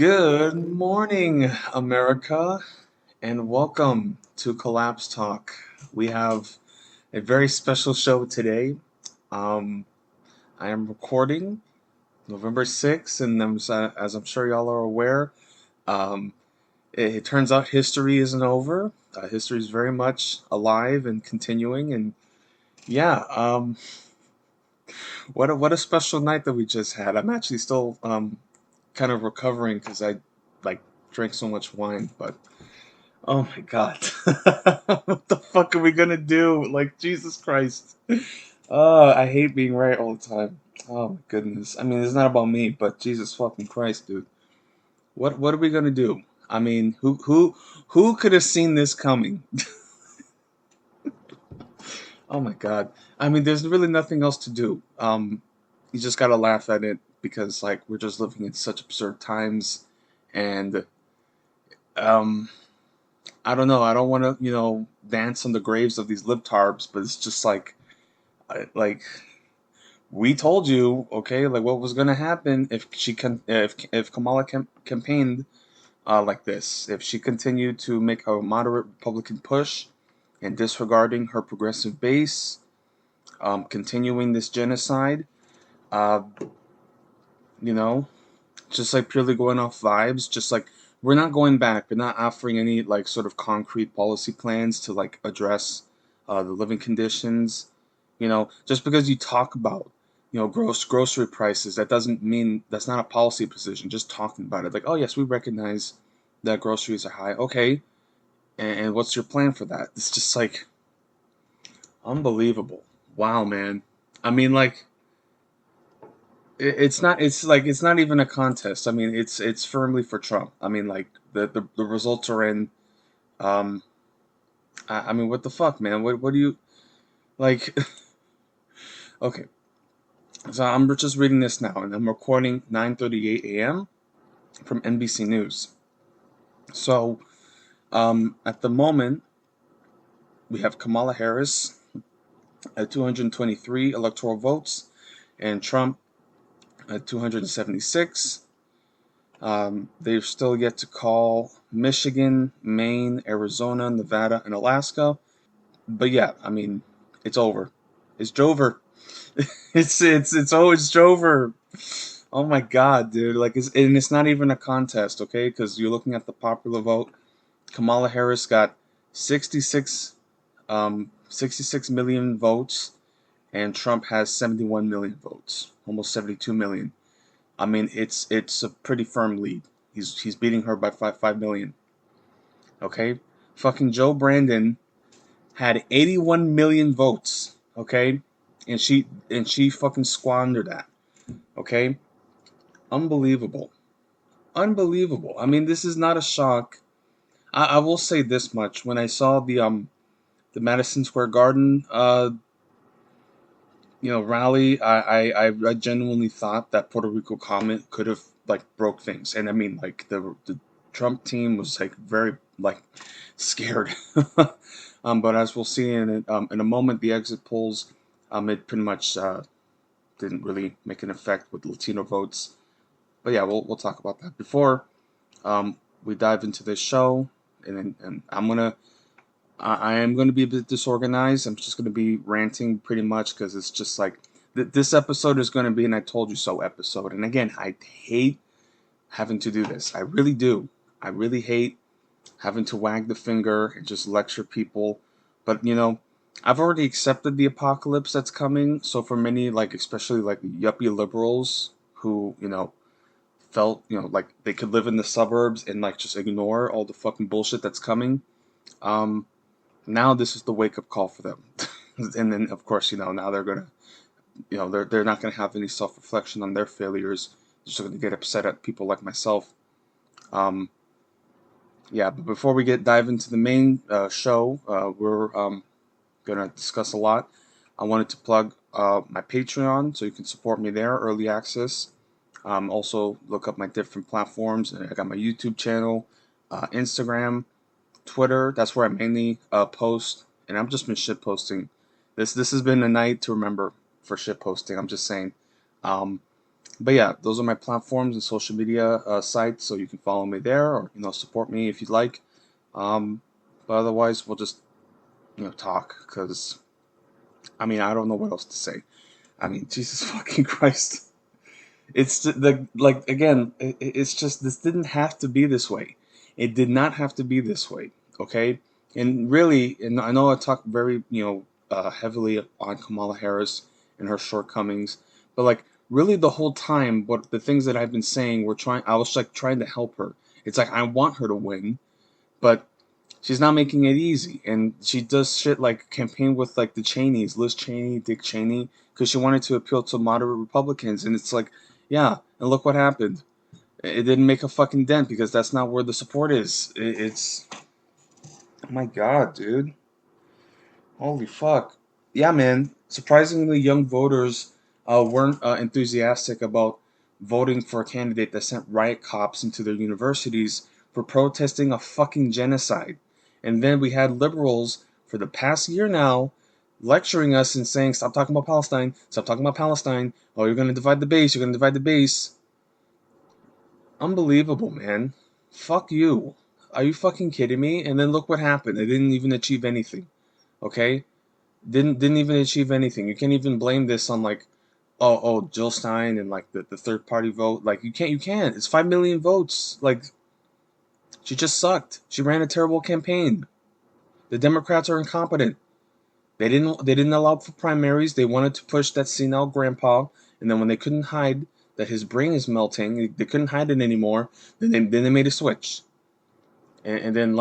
Good morning, America, and welcome to Collapse Talk. We have a very special show today. Um, I am recording November 6th, and as I'm sure y'all are aware, um, it turns out history isn't over. History is very much alive and continuing, and yeah, what a special night that we just had. I'm actually still kind of recovering because I like drank so much wine, but oh my God. What the fuck are we gonna do? Like, Jesus Christ. Oh, I hate being right all the time. Oh my goodness. I mean, it's not about me, but Jesus fucking Christ, dude. What are we gonna do? I mean, who could have seen this coming? Oh my God. I mean, there's really nothing else to do. You just gotta laugh at it because like we're just living in such absurd times and um I don't know. I don't want to, dance on the graves of these libtarbs, but it's just like, like we told you, okay, like what was gonna happen if if Kamala campaigned like this, if she continued to make a moderate Republican push and disregarding her progressive base, continuing this genocide, uh, you know, just like purely going off vibes, just like we're not going back. We're not offering any like sort of concrete policy plans to like address the living conditions. Just because you talk about grocery prices, that doesn't mean that's not a policy position. Just talking about it, like, oh yes, we recognize that groceries are high. Okay, and what's your plan for that? It's just like unbelievable. Wow, man. I mean, like it's not. It's like it's not even a contest. I mean, it's firmly for Trump. I mean, like the results are in. Um, I mean, what the fuck, man? What do you like? Okay, so I'm just reading this now, and I'm recording 9:38 a.m. from NBC News. So, at the moment, we have Kamala Harris at 223 electoral votes, and Trump at 276. They've still yet to call Michigan, Maine, Arizona, Nevada, and Alaska. But yeah, I mean, it's over. It's Joever. It's Joever. Oh my God, dude! Like, it's not even a contest, okay? Because you're looking at the popular vote. Kamala Harris got 66 million votes, and Trump has 71 million votes, almost 72 million. I mean, it's a pretty firm lead. He's beating her by 5 million. Okay, fucking Joe Brandon had 81 million votes. Okay, and she fucking squandered that. Okay, unbelievable, unbelievable. I mean, this is not a shock. I will say this much: when I saw the Madison Square Garden rally, I genuinely thought that Puerto Rico comment could have like broke things, and I mean like the Trump team was like very like scared. But as we'll see in a moment, the exit polls, it pretty much didn't really make an effect with Latino votes. But yeah, we'll talk about that before we dive into this show, and I am gonna be a bit disorganized. I'm just gonna be ranting pretty much because it's just like this episode is gonna be an "I told you so" episode. And again, I hate having to do this. I really do. I really hate having to wag the finger and just lecture people. But I've already accepted the apocalypse that's coming. So for many, like especially like yuppie liberals who felt like they could live in the suburbs and like just ignore all the fucking bullshit that's coming. Um, Now this is the wake up call for them. And then of course now they're gonna they're not gonna have any self reflection on their failures. They're just gonna get upset at people like myself. Um, yeah, but before we dive into the main show, we're gonna discuss a lot. I wanted to plug my Patreon so you can support me there, early access. Also look up my different platforms. I got my YouTube channel, Instagram, Twitter. That's where I mainly post, and I've just been shit posting. This has been a night to remember for shit posting. I'm just saying. Um, But yeah, those are my platforms and social media sites, so you can follow me there, or support me if you'd like. Um, but otherwise, we'll just talk, because I don't know what else to say. Jesus fucking Christ. It's the like again. It's just, this didn't have to be this way. It did not have to be this way. Okay, and really, and I know I talked very heavily on Kamala Harris and her shortcomings, but like really the whole time, what the things that I've been saying, were trying. I was like trying to help her. It's like I want her to win, but she's not making it easy, and she does shit like campaign with like the Cheneys, Liz Cheney, Dick Cheney, because she wanted to appeal to moderate Republicans, and it's like, yeah, and look what happened. It didn't make a fucking dent, because that's not where the support is. It's oh my god, dude, holy fuck, yeah, man. Surprisingly, young voters weren't enthusiastic about voting for a candidate that sent riot cops into their universities for protesting a fucking genocide. And then we had liberals for the past year now lecturing us and saying, stop talking about Palestine, stop talking about Palestine. Oh, you're going to divide the base, you're going to divide the base. Unbelievable, man. Fuck you. Are you fucking kidding me? And then look what happened. They didn't even achieve anything. Okay? Didn't even achieve anything. You can't even blame this on like, oh Jill Stein and like the third party vote. Like you can't. It's 5 million votes. Like, she just sucked. She ran a terrible campaign. The Democrats are incompetent. They didn't allow for primaries. They wanted to push that senile grandpa, and then when they couldn't hide that his brain is melting, they couldn't hide it anymore. Then they made a switch, and then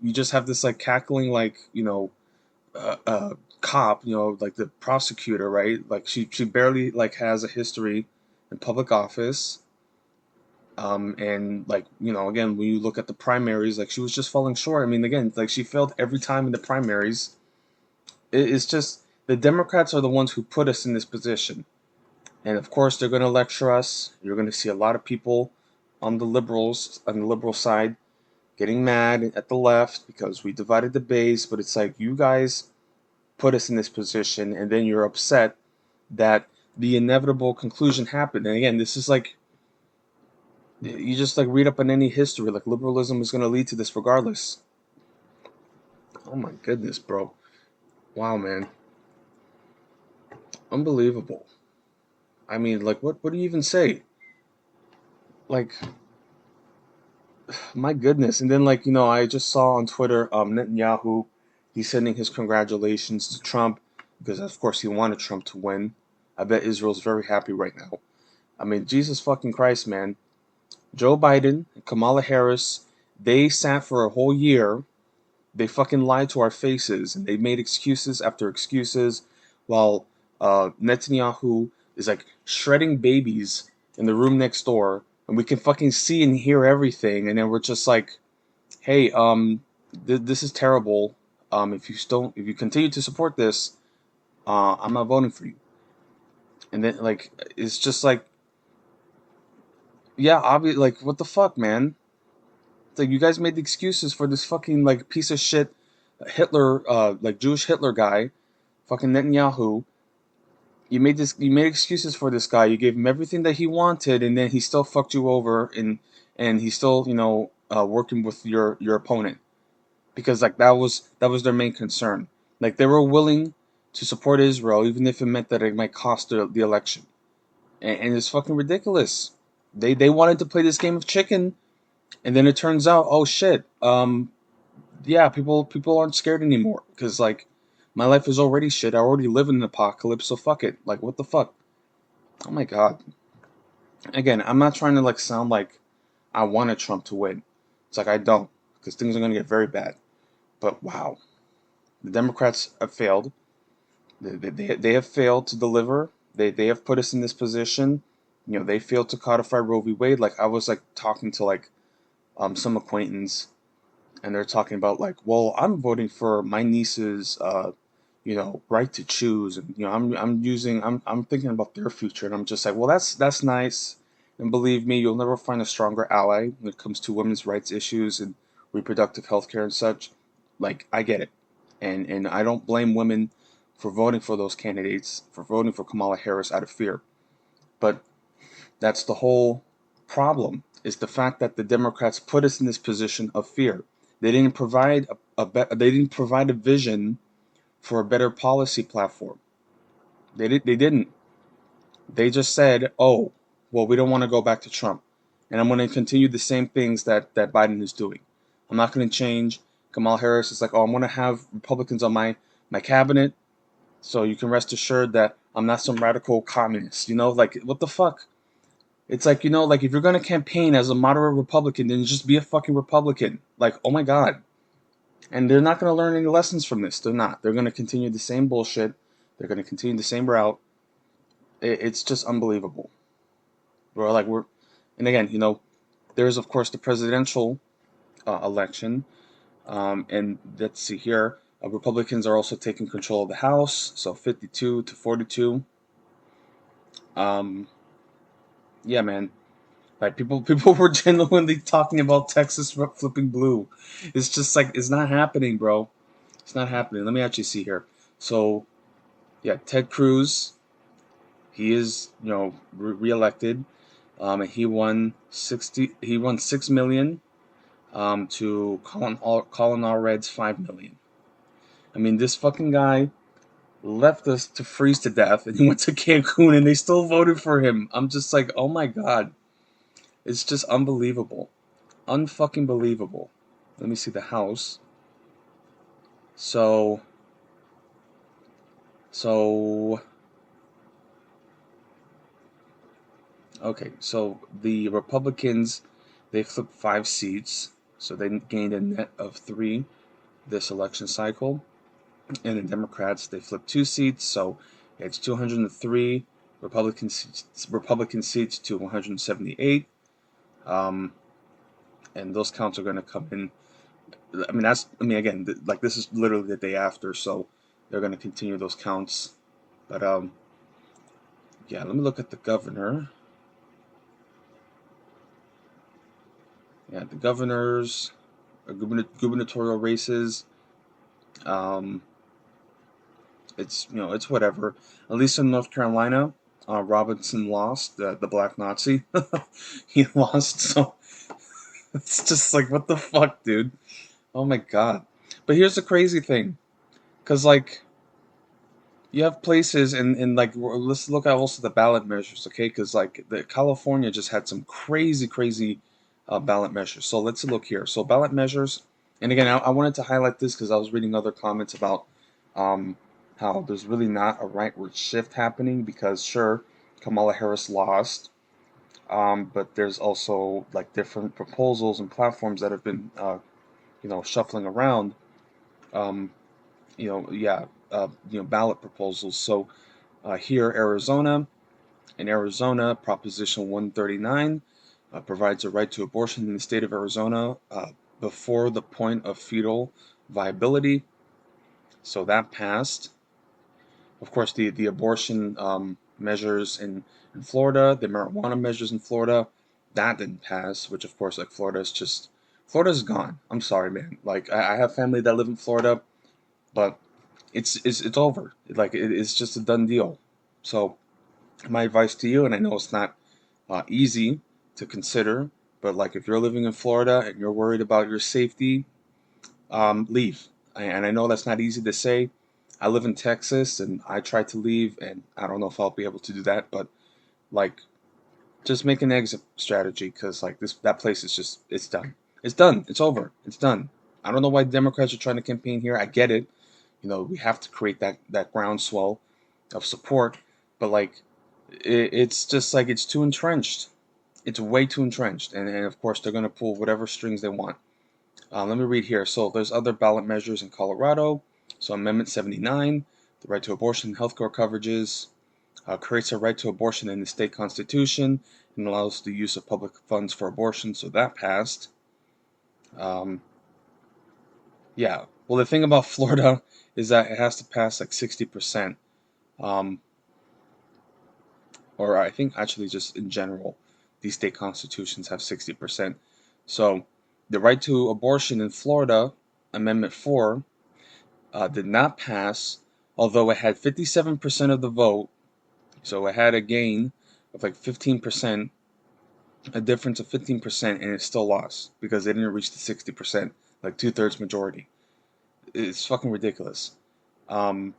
you just have this like cackling like cop, like the prosecutor, right? Like she barely like has a history in public office. And like, again, when you look at the primaries, like she was just falling short. Again, like she failed every time in the primaries. It's just the Democrats are the ones who put us in this position. And of course, they're going to lecture us. You're going to see a lot of people on the liberal side, getting mad at the left because we divided the base. But it's like, you guys put us in this position, and then you're upset that the inevitable conclusion happened. And again, this is like, you just like read up on any history, like liberalism is going to lead to this regardless. Oh my goodness, bro. Wow, man. Unbelievable. Like, what do you even say? Like, my goodness. And then, like, I just saw on Twitter, Netanyahu, he's sending his congratulations to Trump, because of course he wanted Trump to win. I bet Israel's very happy right now. Jesus fucking Christ, man. Joe Biden and Kamala Harris, they sat for a whole year. They fucking lied to our faces, and they made excuses after excuses, while Netanyahu is like shredding babies in the room next door, and we can fucking see and hear everything, and then we're just like, hey, this is terrible. If you continue to support this, I'm not voting for you. And then like, it's just like, yeah, obviously, like, what the fuck, man? It's like, you guys made the excuses for this fucking like piece of shit Hitler, like Jewish Hitler guy, fucking Netanyahu. You made excuses for this guy. You gave him everything that he wanted, and then he still fucked you over, and he's still working with your opponent, because like that was their main concern. Like, they were willing to support Israel even if it meant that it might cost the election, and it's fucking ridiculous. They wanted to play this game of chicken, and then it turns out, oh shit, yeah, people aren't scared anymore, because like, my life is already shit. I already live in an apocalypse, so fuck it. Like, what the fuck? Oh my god. Again, I'm not trying to like sound like I wanted Trump to win. It's like, I don't, because things are gonna get very bad. But wow, the Democrats have failed. They have failed to deliver. They have put us in this position. They failed to codify Roe v. Wade. Like, I was like talking to like some acquaintance, and they're talking about like, well, I'm voting for my niece's right to choose, and I'm thinking about their future, and I'm just like, well, that's nice, and believe me, you'll never find a stronger ally when it comes to women's rights issues and reproductive health care and such. Like, I get it, and I don't blame women for voting for those candidates, for voting for Kamala Harris out of fear, but That's the whole problem, is the fact that the Democrats put us in this position of fear. They didn't provide they didn't provide a vision for a better policy platform. They didn't. They just said, "Oh, well, we don't want to go back to Trump, and I'm going to continue the same things that Biden is doing. I'm not going to change." Kamala Harris is like, "Oh, I'm going to have Republicans on my cabinet, so you can rest assured that I'm not some radical communist." Like, what the fuck? It's like, like, if you're going to campaign as a moderate Republican, then just be a fucking Republican. Like, oh my God. And they're not going to learn any lessons from this. They're not. They're going to continue the same bullshit. They're going to continue the same route. It's just unbelievable. And again, there's of course the presidential election, and let's see here. Republicans are also taking control of the House, so 52 to 42. Um, yeah, man. Like, people were genuinely talking about Texas flipping blue. It's just like, it's not happening, bro. It's not happening. Let me actually see here. So yeah, Ted Cruz, he is reelected, and he won 6 million, to Colin Allred's 5 million. I mean, this fucking guy left us to freeze to death, and he went to Cancun, and they still voted for him. I'm just like, oh my God, it's just unbelievable. Unfucking believable. Let me see the House. So, so, okay, so the Republicans, they flipped 5 seats, so they gained a net of 3 this election cycle. And the Democrats, they flipped 2 seats, so it's 203 Republican seats to 178. And those counts are going to come in. Again, like, this is literally the day after, so they're going to continue those counts. But yeah, let me look at the governor. Yeah, the governors, gubernatorial races. Um, it's whatever. At least in North Carolina, Robinson lost, the black Nazi. He lost, so it's just like, what the fuck, dude? Oh my God. But here's the crazy thing, because, like, you have places, and like, let's look at also the ballot measures, okay? Because, like, the California just had some crazy, crazy ballot measures. So let's look here. So ballot measures, and again, I wanted to highlight this because I was reading other comments about um, how there's really not a rightward shift happening, because sure, Kamala Harris lost, but there's also, like, different proposals and platforms that have been shuffling around. Um, yeah, ballot proposals. So here, in Arizona, Proposition 139 provides a right to abortion in the state of Arizona before the point of fetal viability. So that passed. Of course, the abortion measures in Florida, the marijuana measures in Florida, that didn't pass, which, of course, like, Florida's gone. I'm sorry, man. Like, I have family that live in Florida, but it's over. Like, it's just a done deal. So my advice to you, and I know it's not easy to consider, but, like, if you're living in Florida and you're worried about your safety, leave. And I know that's not easy to say. I live in Texas, and I tried to leave, and I don't know if I'll be able to do that. But, like, just make an exit strategy, because, like, that place is just, it's done. It's done. It's over. It's done. I don't know why Democrats are trying to campaign here. I get it. We have to create that groundswell of support, but, like, it's just like, it's too entrenched. It's way too entrenched, and of course they're going to pull whatever strings they want. Let me read here. So there's other ballot measures in Colorado. So Amendment 79, the right to abortion and healthcare coverages, creates a right to abortion in the state constitution and allows the use of public funds for abortion. So that passed. Um, yeah. Well, the thing about Florida is that it has to pass like 60%. Um, or I think actually just in general, these state constitutions have 60%. So the right to abortion in Florida, Amendment 4, did not pass, although it had 57% of the vote. So it had a gain of like 15%, a difference of 15%, and it still lost because they didn't reach the 60%, like 2/3 majority. It's fucking ridiculous. Um,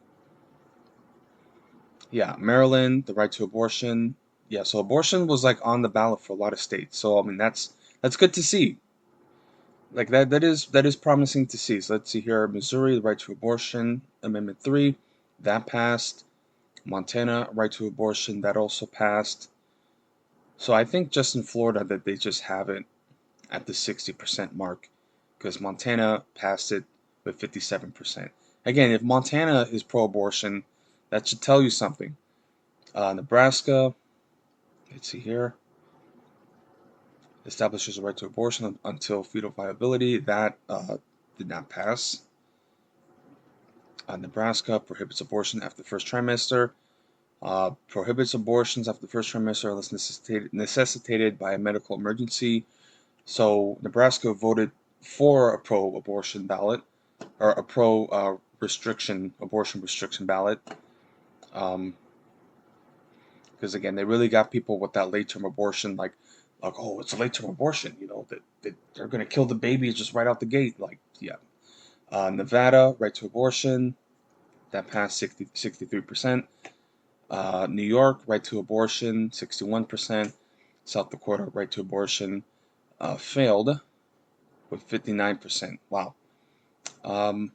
yeah, Maryland, the right to abortion. Yeah, so abortion was like on the ballot for a lot of states. So I mean that's good to see. Like that is promising to see. So let's see here. Missouri, the right to abortion, Amendment 3, that passed. Montana, right to abortion, that also passed. So I think just in Florida that they just have it at the 60% mark because Montana passed it with 57%. Again, if Montana is pro-abortion, that should tell you something. Nebraska, let's see here, establishes a right to abortion until fetal viability. That did not pass. Nebraska prohibits abortion after the first trimester. Prohibits abortions after the first trimester unless necessitated by a medical emergency. So Nebraska voted for a pro-abortion ballot or a pro abortion restriction ballot. Um, because again, they really got people with that late-term abortion, like oh, it's a late-term abortion, that they're gonna kill the baby just right out the gate. Like, yeah. Nevada, right to abortion, that passed 63%. New York, right to abortion, 61%. South Dakota, right to abortion, failed with 59%. Wow. Um,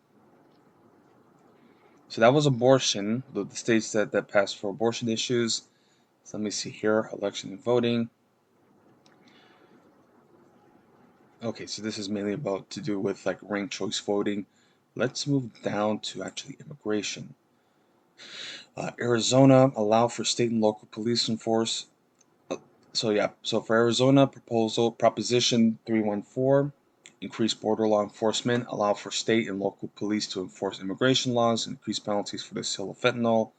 so that was abortion, the states that passed for abortion issues. So let me see here, election and voting. Okay, so this is mainly about to do with like ranked choice voting. Let's move down to actually immigration. Arizona allow for state and local police enforce. So yeah, so for Arizona Proposition 314, increase border law enforcement, allow for state and local police to enforce immigration laws, increase penalties for the sale of fentanyl.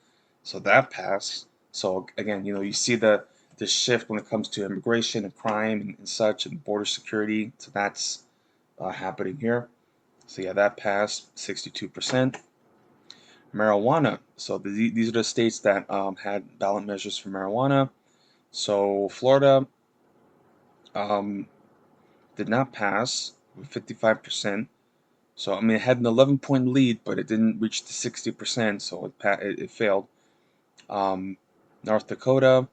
So that passed. So again, you see the shift when it comes to immigration and crime and such and border security. So that's happening here. So yeah, that passed 62%. Marijuana. So these are the states that had ballot measures for marijuana. So Florida um, did not pass with 55%. So I mean, it had an 11-point lead, but it didn't reach the 60%, so it failed. Um, North Dakota,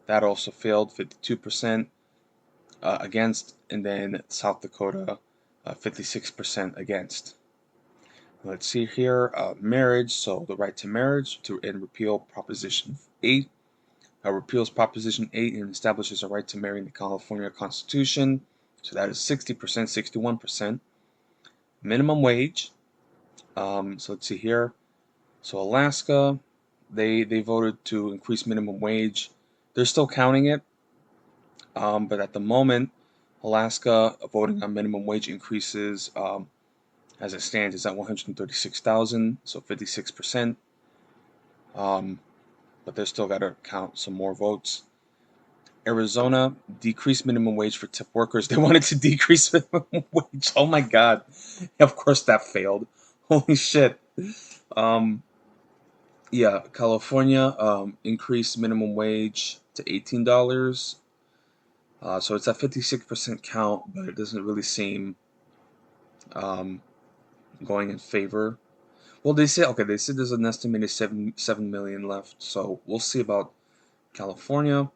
that also failed, 52% against, and then South Dakota, 56% against. Let's see here, marriage. So the right to marriage and repeal Proposition 8. Repeals Proposition 8 and establishes a right to marry in the California Constitution. So that is 60%, 61%. Minimum wage. So let's see here. So Alaska, they voted to increase minimum wage. They're still counting it, but at the moment, Alaska voting on minimum wage increases as it stands is at 136,000, so 56%. But they still got to count some more votes. Arizona decreased minimum wage for tip workers. They wanted to decrease minimum wage. Oh my god! Of course that failed. Holy shit! Um, yeah, California increased minimum wage to $18. So it's at 56% count, but it doesn't really seem um, going in favor. Well, they said there's an estimated 7 million left, so we'll see about California.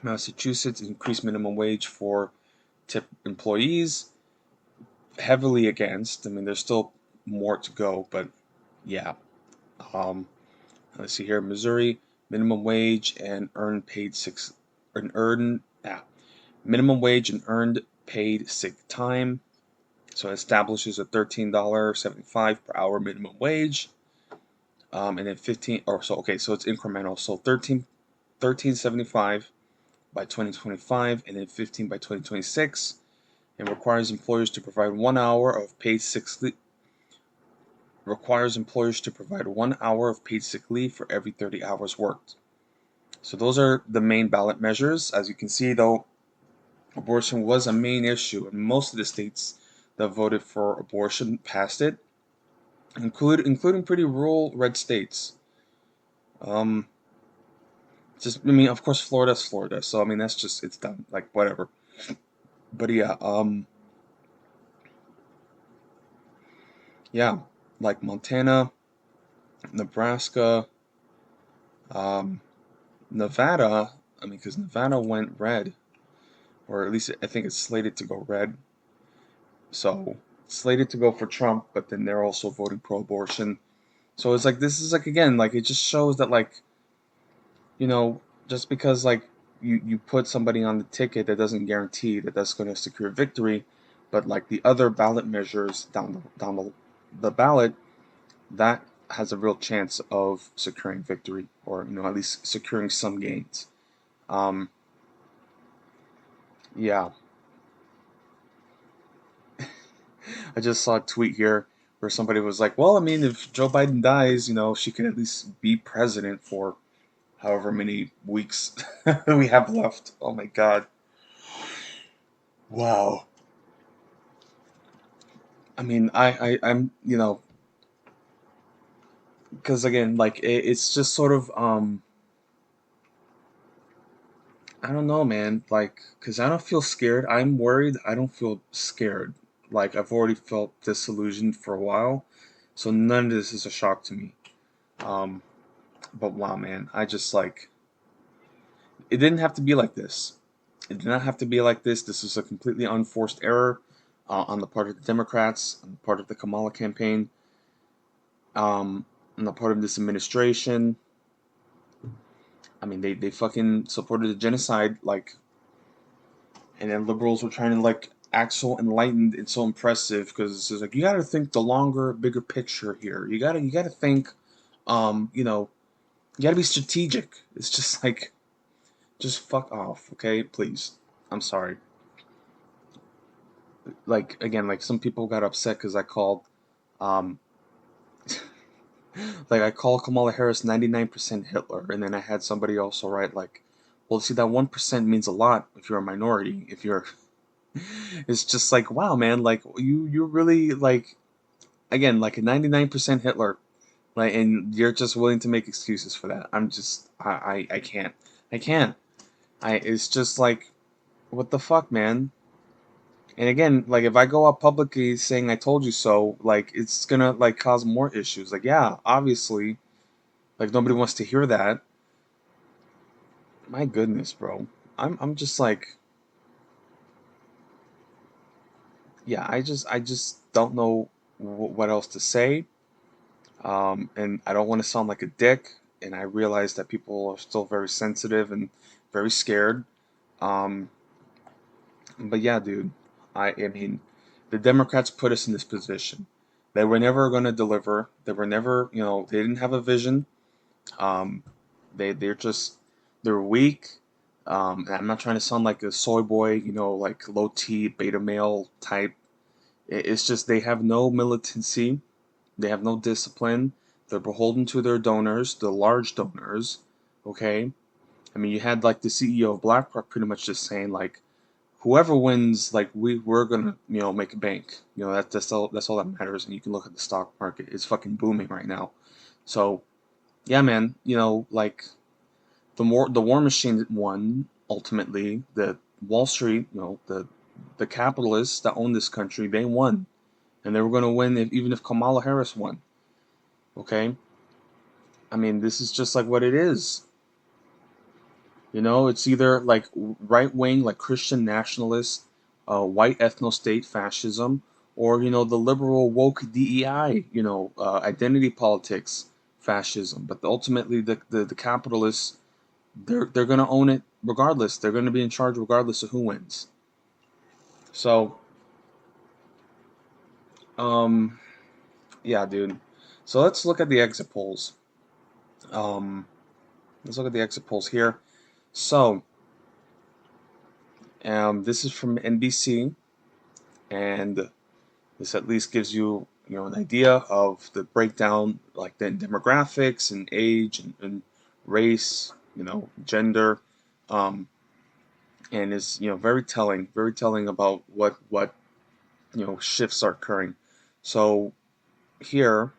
Massachusetts increased minimum wage for tip employees, heavily against. I mean, there's still more to go, but yeah. Um, let's see here, Missouri, minimum wage and earned paid six, and earned minimum wage and earned paid sick time. So it establishes a $13.75 per hour minimum wage, and then 15 or so. Okay, so it's incremental. So 13.75 by 2025, and then 15 by 2026. And requires employers to provide 1 hour of paid sick leave. Requires employers to provide 1 hour of paid sick leave for every 30 hours worked. So those are the main ballot measures. As you can see, though, abortion was a main issue, and most of the states that voted for abortion passed it, including pretty rural red states. Um, just, I mean, of course, Florida's Florida, so I mean, that's just, it's done, like, whatever. But yeah, yeah, like Montana, Nebraska, um, Nevada. I mean, because Nevada went red, or at least I think it's slated to go red. So slated to go for Trump, but then they're also voting pro-abortion. So it's like, this is like, again, like, it just shows that, like, you know, just because, like, you put somebody on the ticket, that doesn't guarantee that that's going to secure victory. But like the other ballot measures down the ballot, that has a real chance of securing victory, or at least securing some gains. Um, yeah, I just saw a tweet here where somebody was like, "Well, I mean, if Joe Biden dies, she could at least be president for however many weeks we have left." Oh my God! Wow. I mean, I'm because again, like, it's just sort of I don't know, man. Like, because I don't feel scared. I'm worried. I don't feel scared. Like, I've already felt disillusioned for a while, so none of this is a shock to me. Um, but wow, man, I just like it didn't have to be like this. It did not have to be like this. This was a completely unforced error on the part of the Democrats, on the part of the Kamala campaign, on the part of this administration. I mean, they fucking supported the genocide, like, and then liberals were trying to like act so enlightened and so impressive because it's like, you got to think the longer, bigger picture here. You got to think, you know, you got to be strategic. It's just like, just fuck off, okay? Please. I'm sorry. Like, again, like, some people got upset because I called, um, like, I called Kamala Harris 99% Hitler, and then I had somebody also write like, well, see, that 1% means a lot if you're a minority. If you're, it's just like, wow, man, like, you're really like, again, like a 99% Hitler, like, and you're just willing to make excuses for that. I'm just, I can't, I can't. It's just like, what the fuck, man? And again, like, if I go out publicly saying I told you so, like, it's gonna like cause more issues. Like, yeah, obviously, like, nobody wants to hear that. My goodness, bro. I'm just like, yeah, I just don't know what else to say. And I don't want to sound like a dick. And I realize that people are still very sensitive and very scared. Um, but yeah, dude, I mean, the Democrats put us in this position. They were never going to deliver. They were never, they didn't have a vision. Um, they're weak. And I'm not trying to sound like a soy boy, like low T beta male type. It's just they have no militancy. They have no discipline. They're beholden to their donors, the large donors. Okay, I mean, you had like the CEO of BlackRock pretty much just saying like, whoever wins, like, we're gonna make a bank. That's all that matters. And you can look at the stock market; it's fucking booming right now. So yeah, man, like, the war machine won ultimately. The Wall Street, the capitalists that own this country, they won, and they were going to win even if Kamala Harris won. Okay, I mean, this is just like what it is. It's either like right wing, like Christian nationalist, white ethno state fascism, or the liberal woke DEI, identity politics fascism. But ultimately, the capitalists, they're gonna own it regardless. They're gonna be in charge regardless of who wins. So, um, yeah, dude. So let's look at the exit polls. Um, let's look at the exit polls here. So, this is from NBC, and this at least gives you, an idea of the breakdown, like the demographics and age and race, gender, um, and is very telling about what shifts are occurring. So here,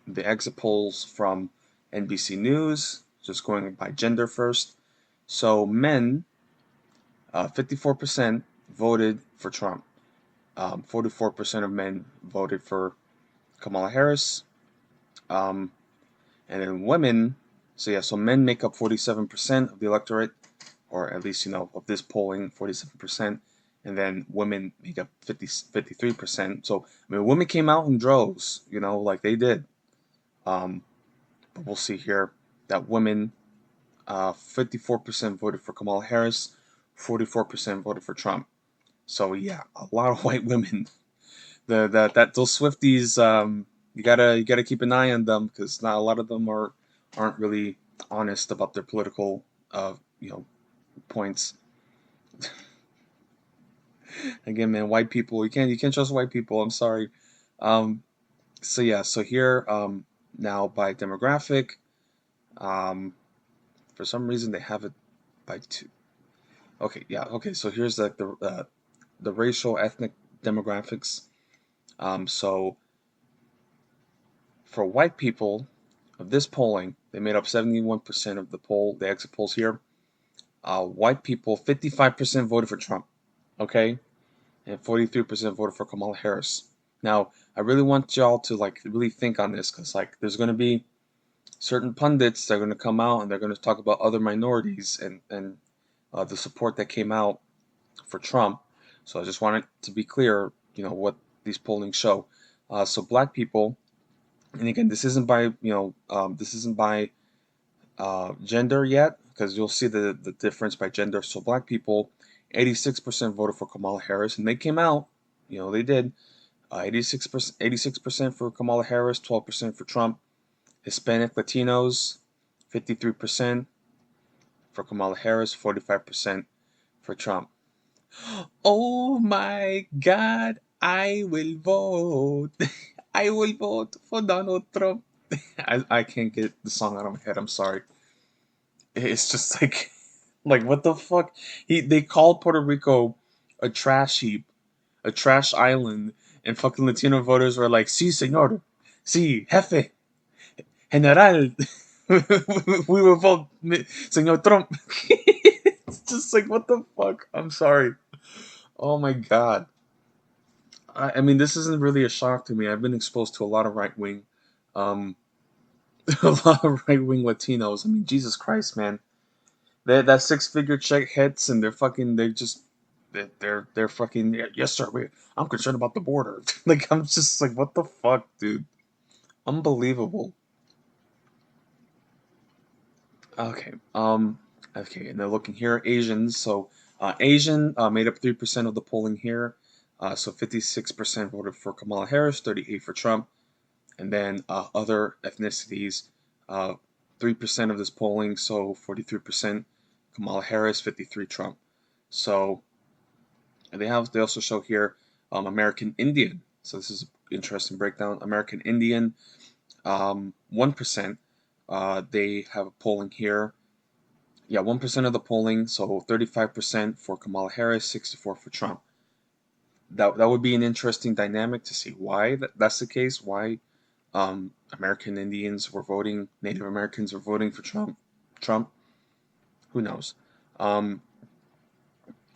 the exit polls from NBC News just going by gender first. So men, 54% voted for Trump. 44% of men voted for Kamala Harris. Um, and then women, so men make up 47% of the electorate, or at least, of this polling, 47%. And then women make up 53%. So, I mean, women came out in droves, like they did. But we'll see here that women, 54% voted for Kamala Harris, 44% voted for Trump. So yeah, a lot of white women. Those Swifties, you gotta keep an eye on them because not a lot of them aren't really honest about their political points. Again, man, white people, you can't trust white people. I'm sorry. Um, so yeah, so here now by demographic, um, for some reason they have it by two. Okay, yeah, okay. So here's like the racial ethnic demographics. So for white people of this polling, they made up 71% of the exit polls here. White people, 55% voted for Trump, okay, and 43% voted for Kamala Harris. Now, I really want y'all to like really think on this because like there's going to be certain pundits that are going to come out and they're going to talk about other minorities and the support that came out for Trump. So I just want it to be clear, what these polling show. So black people, and again, this isn't by gender yet, because you'll see the difference by gender. So black people, 86% voted for Kamala Harris, and they came out, they did. 86% for Kamala Harris, 12% for Trump. Hispanic Latinos, 53% for Kamala Harris, 45% for Trump. Oh my God, I will vote. I will vote for Donald Trump. I can't get the song out of my head. I'm sorry. It's just like, like what the fuck? They called Puerto Rico a trash heap, a trash island, and fucking Latino voters were like, "Sí, señor, sí, jefe, general, we will vote, señor Trump." It's just like, what the fuck? I'm sorry. Oh my God. I mean, this isn't really a shock to me. I've been exposed to a lot of right wing, um, a lot of right wing Latinos. I mean, Jesus Christ, man. That 6-figure check hits, and they're fucking, yes sir. I'm concerned about the border. Like I'm just like, what the fuck, dude? Unbelievable. Okay. Okay, and they're looking here, Asians. So Asian made up 3% of the polling here. So 56% voted for Kamala Harris, 38 for Trump. And then other ethnicities, 3% of this polling, so 43% Kamala Harris, 53 Trump. So they also show here American Indian. So this is an interesting breakdown. American Indian, 1%. They have a polling here. Yeah, 1% of the polling, so 35% for Kamala Harris, 64 for Trump. That would be an interesting dynamic to see why that's the case. Why American Indians were voting, Native Americans were voting for Trump. Trump, who knows? Um,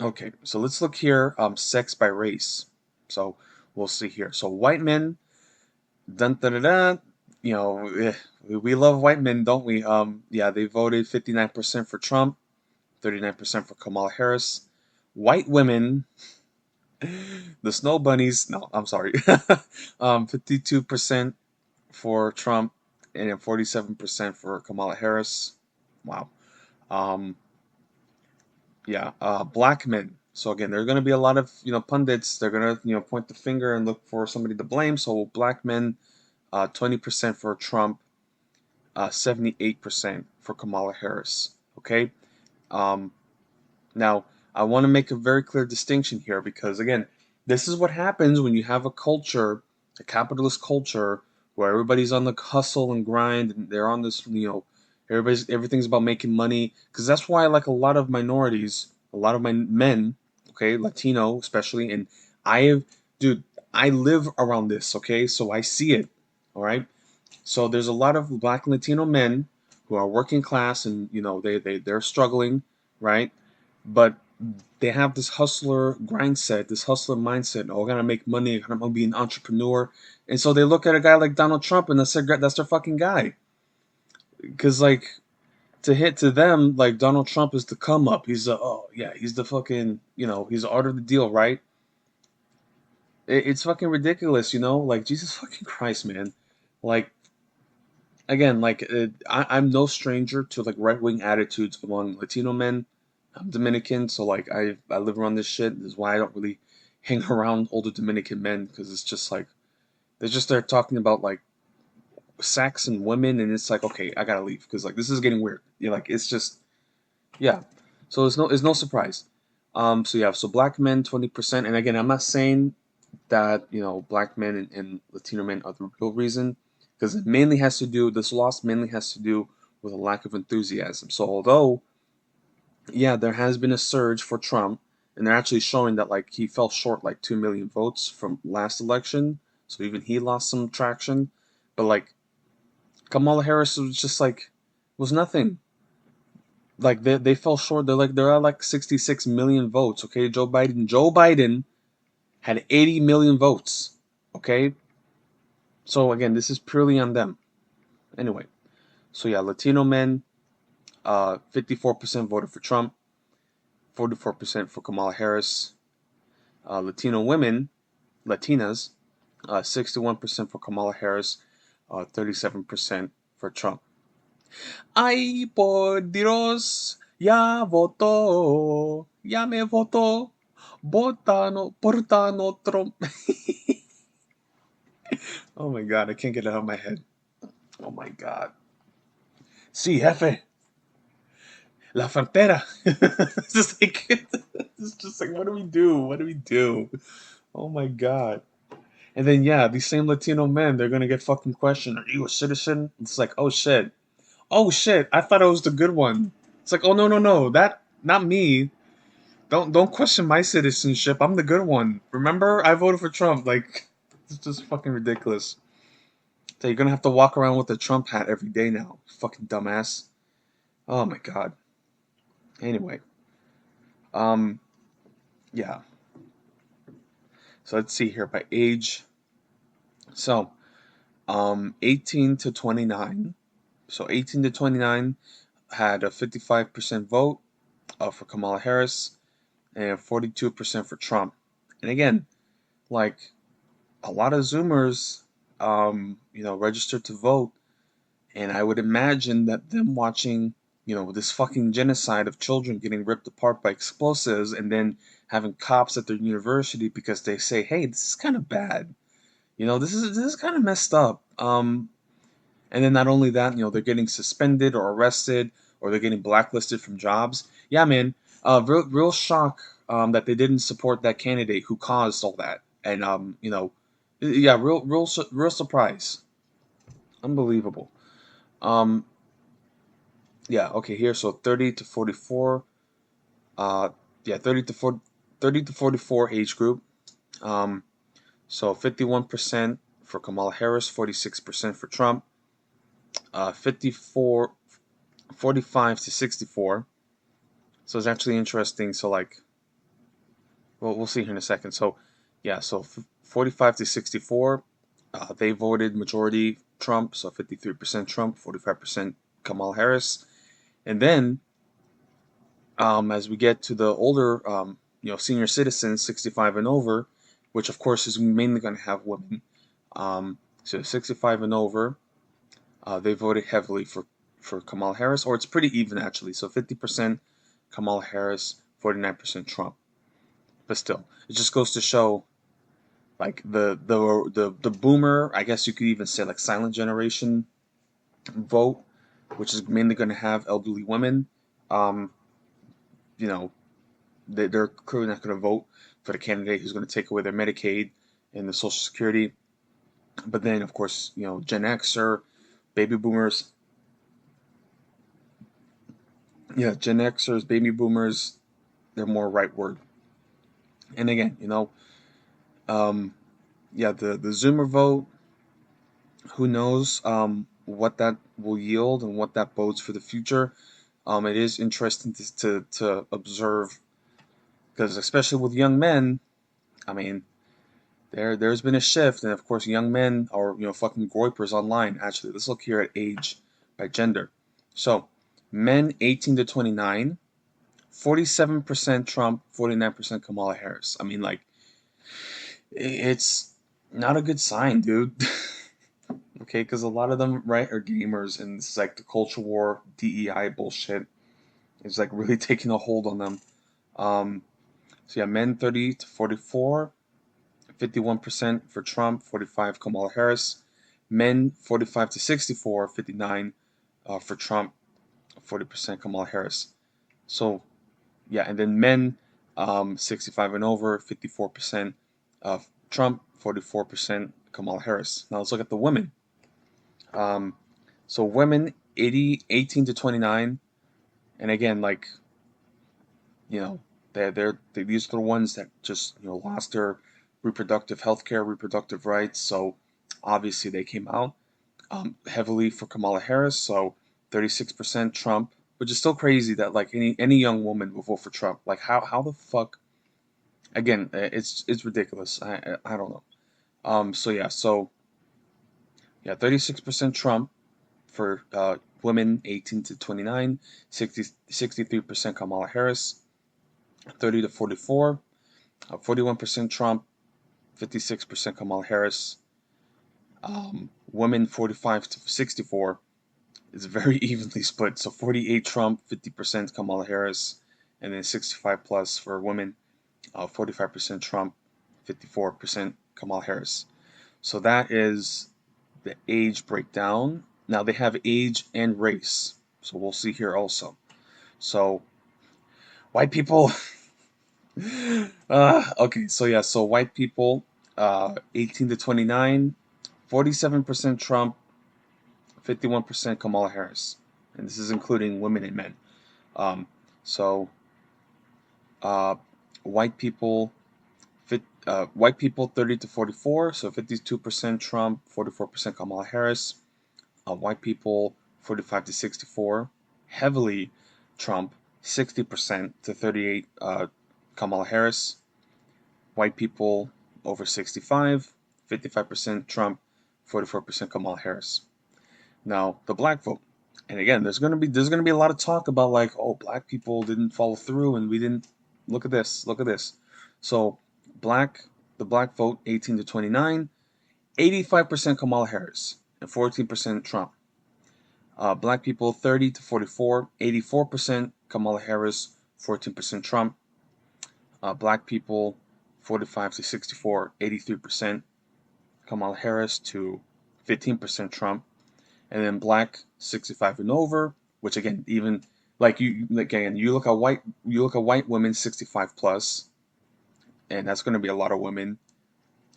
okay, so let's look here. Sex by race. So we'll see here. So white men, dun dun dun, dun we love white men, don't we? Yeah, they voted 59% for Trump, 39% for Kamala Harris. White women, the snow bunnies. No, I'm sorry. 52% for Trump and 47% for Kamala Harris. Wow. Um, yeah, black men. So again, there are going to be a lot of pundits. They're going to point the finger and look for somebody to blame. So black men, 20% for Trump, 78% for Kamala Harris. Okay. Um, Now, I want to make a very clear distinction here because, again, this is what happens when you have a culture, a capitalist culture, where everybody's on the hustle and grind and they're on this, everything's about making money. Because that's why, like a lot of minorities, a lot of my men, okay, Latino especially, and I have, dude, I live around this, okay, so I see it, all right. So there's a lot of black and Latino men who are working class, and they're struggling, right? But they have this hustler mindset, this hustler mindset. Oh, I gotta make money. I'm gonna be an entrepreneur, and so they look at a guy like Donald Trump, and that's their fucking guy. Because like to them, like Donald Trump is the come up. He's he's the fucking he's the art of the deal, right? It's fucking ridiculous, Like Jesus fucking Christ, man. Like again, like I'm no stranger to like right wing attitudes among Latino men. I'm Dominican, so like I live around this shit. This is why I don't really hang around older Dominican men because it's just like they're just there talking about like sex and women, and it's like okay, I gotta leave because like this is getting weird. Like it's just yeah. So it's no surprise. So black men 20%, and again I'm not saying that black men and Latino men are the real reason, because it mainly has to do this loss mainly has to do with a lack of enthusiasm. So although there has been a surge for Trump, and they're actually showing that like he fell short like 2 million votes from last election, so even he lost some traction. But like Kamala Harris was just like was nothing. Like they fell short. They're at like 66 million votes. Okay, Joe Biden had 80 million votes. Okay, so again, this is purely on them. Anyway, so Latino men, 54% voted for Trump, 44% for Kamala Harris. Latino women, Latinas, 61% for Kamala Harris, 37% for Trump. Ay, por Dios, ya votó, ya me votó, portano Trump. Oh my god, I can't get it out of my head. Oh my god. Sí, jefe. La frontera. it's just like it's just like what do we do? What do we do? Oh my god. And then these same Latino men, they're gonna get fucking questioned. Are you a citizen? It's like, oh shit. Oh shit. I thought I was the good one. It's like, oh no no no. That not me. Don't question my citizenship. I'm the good one. Remember? I voted for Trump. Like it's just fucking ridiculous. So you're gonna have to walk around with a Trump hat every day now. Fucking dumbass. Oh my god. Anyway. Um yeah. So let's see here by age. So 18 to 29. So 18 to 29 had a 55% vote for Kamala Harris and 42% for Trump. And again, like a lot of Zoomers, registered to vote, and I would imagine that them watching, this fucking genocide of children getting ripped apart by explosives, and then having cops at their university because they say, "Hey, this is kind of bad. This is kind of messed up." And then not only that, they're getting suspended or arrested or they're getting blacklisted from jobs. Yeah, man, real shock that they didn't support that candidate who caused all that. And real surprise. Unbelievable. Um, okay, here so 30 to 44. Uh, 30 to 40, 30 to 44 age group. Um, so 51% for Kamala Harris, 46% for Trump. 54 45 to 64. So it's actually interesting. So like, well, we'll see here in a second. So 45 to 64, they voted majority Trump. So 53% Trump, 45% Kamala Harris. And then as we get to the older, senior citizens, 65 and over, which of course is mainly going to have women. So 65 and over, they voted heavily for Kamala Harris, or it's pretty even actually. So 50% Kamala Harris, 49% Trump. But still, it just goes to show, like the boomer, I guess you could even say like silent generation vote, which is mainly going to have elderly women. Um, you know, they're clearly not going to vote for the candidate who's going to take away their Medicaid and the Social Security. But then, of course, Gen Xer, baby boomers, Gen Xers, baby boomers, they're more rightward. And again, the Zoomer vote, who knows what that will yield and what that bodes for the future. It is interesting to observe because especially with young men, I mean, there's been a shift, and of course, young men are fucking groypers online. Actually, let's look here at age by gender. So, men 18 to 29, 47% Trump, 49% Kamala Harris. I mean, like, it's not a good sign, dude. Okay, because a lot of them, right, are gamers, and this is like the culture war, DEI bullshit is like really taking a hold on them. Um, so yeah, men 30 to 44, 51% for Trump, 45 Kamala Harris. Men 45 to 64, 59 for Trump, 40% Kamala Harris. So yeah, and then men 65 and over, 54% Trump, 44% Kamala Harris. Now let's look at the women. Um, so women 18 to 29, and again, like, you know, these are the ones that just lost their reproductive health care, reproductive rights. So obviously they came out heavily for Kamala Harris. So 36% Trump, which is still crazy that like any young woman would vote for Trump. Like how the fuck? Again, it's ridiculous. I don't know. So 36% Trump for women 18 to 29, 63% Kamala Harris, 30 to 44, 41% Trump, 56% Kamala Harris. Women 45 to 64 is very evenly split. So 48 Trump, 50% Kamala Harris, and then 65 plus for women, 45% Trump, 54% Kamala Harris. So that is the age breakdown. Now they have age and race. So we'll see here also. So white people. Okay, so yeah, so white people, 18 to 29, 47% Trump, 51% Kamala Harris, and this is including women and men. Um, so uh, white people, white people 30 to 44, so 52% Trump, 44% Kamala Harris. White people 45 to 64, heavily Trump, 60% to 38 Kamala Harris. White people over 65, 55% Trump, 44% Kamala Harris. Now the black vote, and again, there's gonna be a lot of talk about like, oh, black people didn't follow through, and we didn't. Look at this. So black, the black vote, 18 to 29, 85% Kamala Harris and 14% Trump. Black people 30 to 44, 84% Kamala Harris, 14% Trump. Black people 45 to 64, 83% Kamala Harris to 15% Trump. And then black 65 and over, which again, even like you look at white women 65 plus, and that's going to be a lot of women.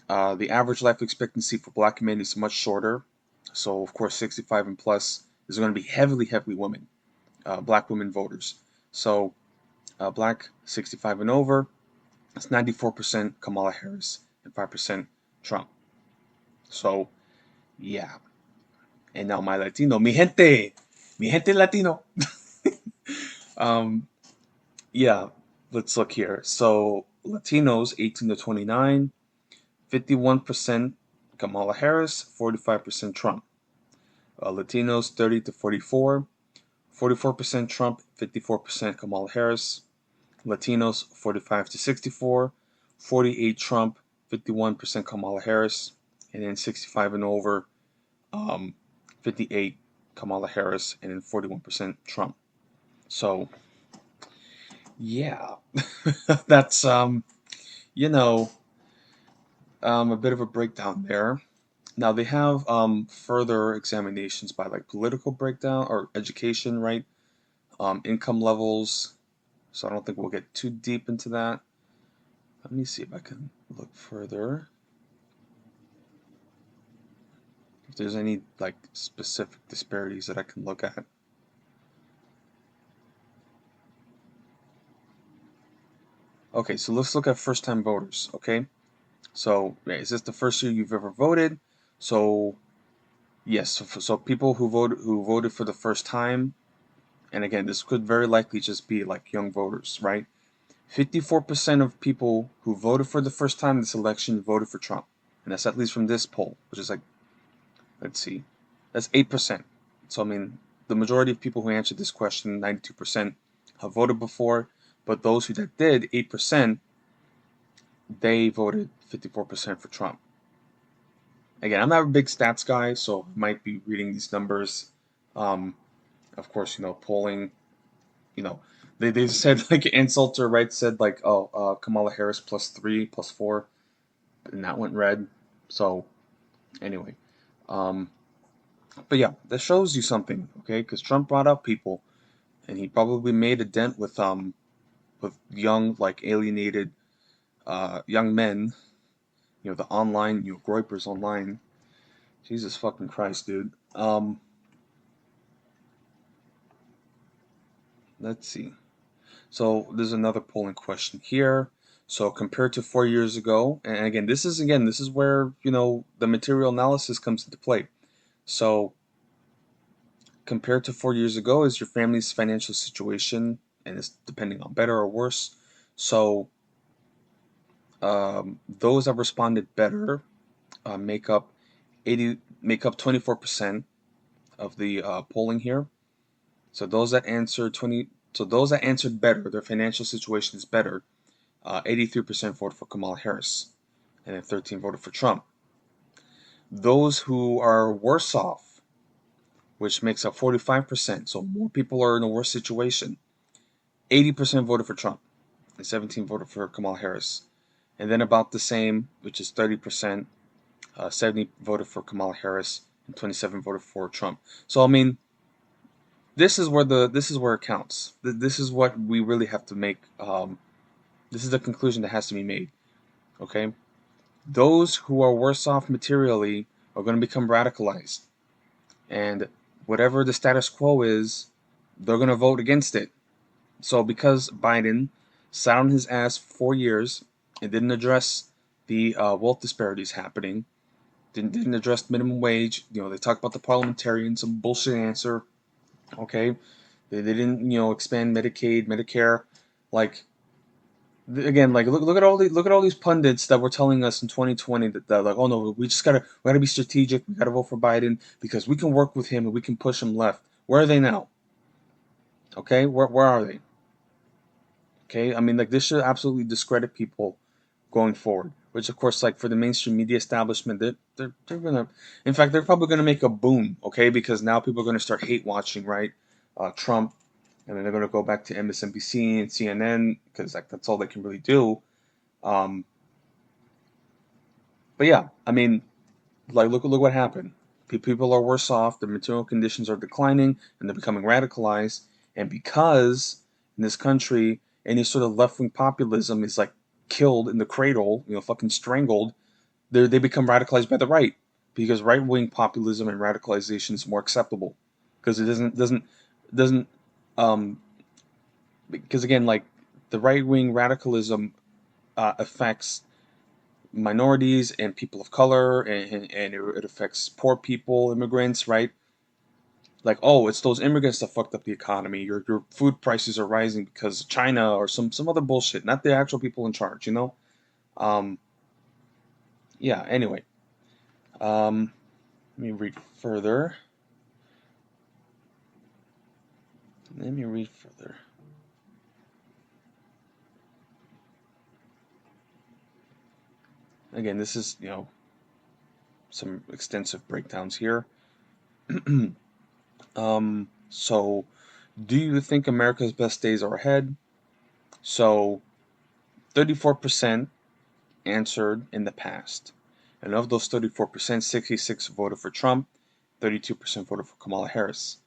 The average life expectancy for black men is much shorter, so of course 65 and plus is going to be heavily women, black women voters. So black 65 and over, it's 94% Kamala Harris and 5% Trump. So yeah, and now my Latino, mi gente Latino. Um, yeah, let's look here. So Latinos 18 to 29, 51% Kamala Harris, 45% Trump. Latinos 30 to 44, 44% Trump, 54% Kamala Harris. Latinos 45 to 64, 48 Trump, 51% Kamala Harris. And then 65 and over, um, 58 Kamala Harris, and then 41% Trump. So yeah, that's you know a bit of a breakdown there. Now they have further examinations by like political breakdown or education, right? Income levels. So I don't think we'll get too deep into that. Let me see if I can look further. If there's any like specific disparities that I can look at. Okay, so let's look at first-time voters. Okay, so is this the first year you've ever voted? So Yes, so people who voted for the first time, and again, this could very likely just be like young voters, right? 54% of people who voted for the first time this election voted for Trump. And that's at least from this poll, which is like, let's see, that's 8%. So, I mean, the majority of people who answered this question, 92%, have voted before, but those who that did, 8%, they voted 54% for Trump. Again, I'm not a big stats guy, so I might be reading these numbers. Um, of course, polling, you know, they said like Ansalter, right, said like, oh, Kamala Harris +3, +4, and that went red. So anyway, um, but yeah, that shows you something, okay? Because Trump brought up people, and he probably made a dent with young, like alienated, young men. The online, groypers online. Jesus fucking Christ, dude. Let's see. So there's another polling question here. So compared to 4 years ago, and again, this is where the material analysis comes into play. So compared to 4 years ago, is your family's financial situation, and it's depending on better or worse. So those that responded better make up 24% of the polling here. So those that answered better, their financial situation is better. 83% voted for Kamala Harris, and then 13 voted for Trump. Those who are worse off, which makes up 45%, so more people are in a worse situation. 80% voted for Trump, and 17 voted for Kamala Harris. And then about the same, which is 30%, 70 voted for Kamala Harris, and 27 voted for Trump. So I mean, this is where it counts. This is what we really have to make. This is the conclusion that has to be made. Okay, those who are worse off materially are going to become radicalized, and whatever the status quo is, they're going to vote against it. So because Biden sat on his ass for 4 years and didn't address the wealth disparities happening, didn't address minimum wage. They talk about the parliamentarian, some bullshit answer. Okay, they didn't expand Medicaid, Medicare. Like again, like look at all these pundits that were telling us in 2020 that like, oh no, we gotta be strategic. We gotta vote for Biden because we can work with him and we can push him left. Where are they now? Okay, where are they? Okay, I mean, like, this should absolutely discredit people going forward. Which, of course, like for the mainstream media establishment, they're gonna, in fact, they're probably gonna make a boom. Okay, because now people are gonna start hate watching, right? Trump, and then they're gonna go back to MSNBC and CNN because like that's all they can really do. Um, but yeah, I mean, like look what happened. People are worse off. Their material conditions are declining, and they're becoming radicalized. And because in this country, any sort of left wing populism is like killed in the cradle, fucking strangled. They become radicalized by the right because right wing populism and radicalization is more acceptable because it doesn't because again, like, the right wing radicalism affects minorities and people of color, and it affects poor people, immigrants, right? Like, oh, it's those immigrants that fucked up the economy. Your food prices are rising because of China or some other bullshit, not the actual people in charge. Um, yeah. Anyway, let me read further. Let me read further. Again, this is some extensive breakdowns here. So, do you think America's best days are ahead? So, 34% answered in the past. And of those 34%, 66 voted for Trump, 32% voted for Kamala Harris.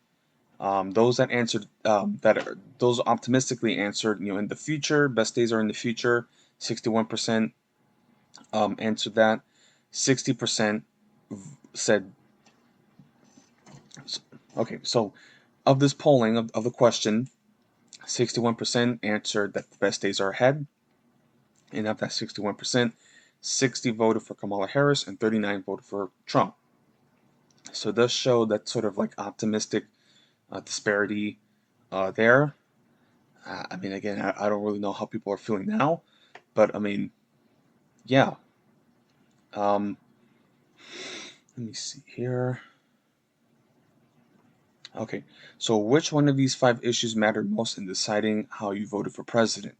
Those that answered, those optimistically answered, in the future, best days are in the future. 61% answered that. 60% said, okay, so of this polling, of the question, 61% answered that the best days are ahead. And of that 61%, 60 voted for Kamala Harris and 39 voted for Trump. So it does show that sort of like optimistic disparity there. I mean, again, I don't really know how people are feeling now, but I mean, yeah. Um, Let me see here. Okay, so which one of these five issues mattered most in deciding how you voted for president?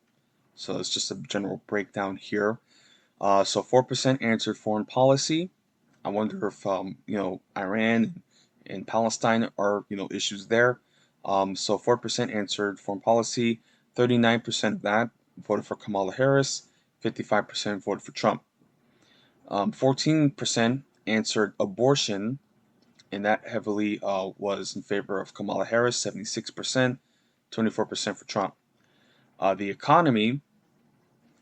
So it's just a general breakdown here. So 4% answered foreign policy. I wonder if Iran and Palestine are issues there. So 4% answered foreign policy. 39% of that voted for Kamala Harris. 55% voted for Trump. 14% answered abortion, and that heavily was in favor of Kamala Harris. 76%. 24% for Trump. The economy,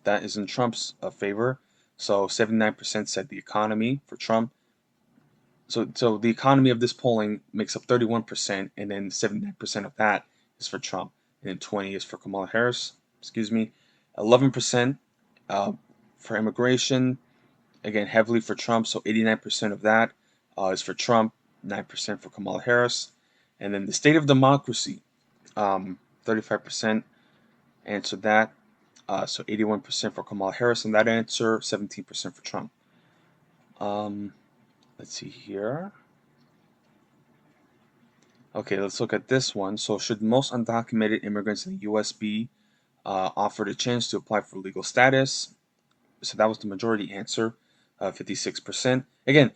that is in Trump's favor. So 79% said the economy for Trump. So the economy of this polling makes up 31%, and then 79% of that is for Trump, and then 20 is for Kamala Harris. Excuse me, 11% uh, for immigration, again heavily for Trump. So 89% of that is for Trump, 9% for Kamala Harris, and then the state of democracy, 35% answered that. So 81% for Kamala Harris in that answer, 17% for Trump. Let's see here. Okay, let's look at this one. So, should most undocumented immigrants in the U.S. be offered a chance to apply for legal status? So that was the majority answer, 56%. Again,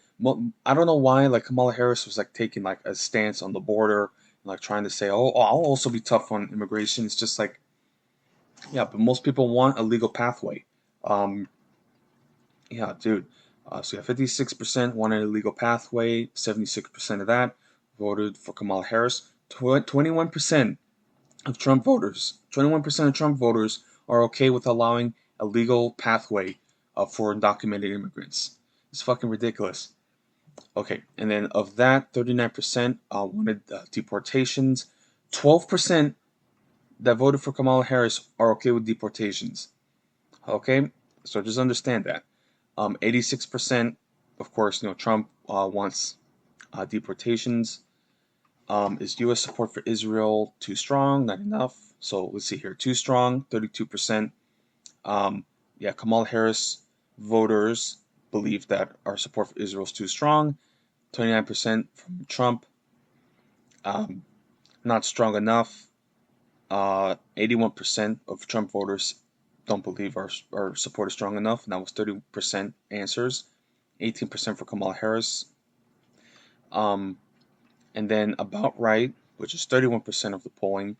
I don't know why like Kamala Harris was like taking like a stance on the border, like trying to say, oh, I'll also be tough on immigration. It's just like, yeah, but most people want a legal pathway. Um, yeah, dude. So yeah, 56% wanted a legal pathway. 76% of that voted for Kamala Harris. 21% of Trump voters, 21% of Trump voters are okay with allowing a legal pathway for undocumented immigrants. It's fucking ridiculous. Okay, and then of that, 39% wanted deportations. 12% that voted for Kamala Harris are okay with deportations. Okay, so just understand that. 86%, of course, Trump wants deportations. Is U.S. support for Israel too strong? Not enough. So let's see here. Too strong, 32%. Yeah, Kamala Harris voters believe that our support for Israel is too strong. 29% from Trump. Um, Not strong enough. 81% of Trump voters don't believe our support is strong enough. And that was 30% answers. 18% for Kamala Harris. Um, and then about right, which is 31% of the polling.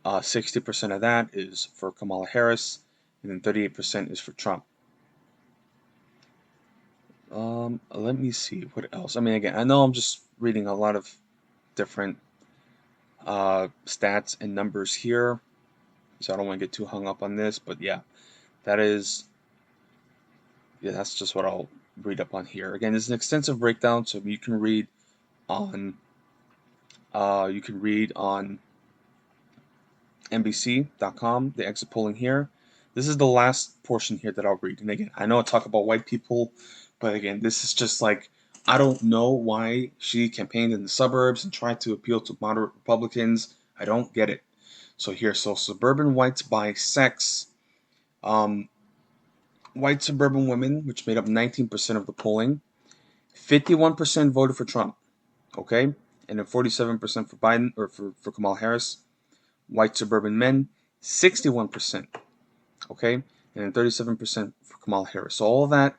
60% of that is for Kamala Harris, and then 38% is for Trump. Let me see what else. I mean, again, I know I'm just reading a lot of different stats and numbers here, so I don't want to get too hung up on this. But yeah, that is, yeah, that's just what I'll read up on here. Again, it's an extensive breakdown, so on, you can read on NBC.com, the exit polling here. This is the last portion here that I'll read. And again, I know I talk about white people, but again, this is just like, I don't know why she campaigned in the suburbs and tried to appeal to moderate Republicans. I don't get it. So here, so suburban whites by sex. Um, White suburban women, which made up 19% of the polling, 51% voted for Trump. Okay? And then 47% for Biden, or for Kamala Harris. White suburban men, 61%. Okay, and then 37% for Kamala Harris. So all of that,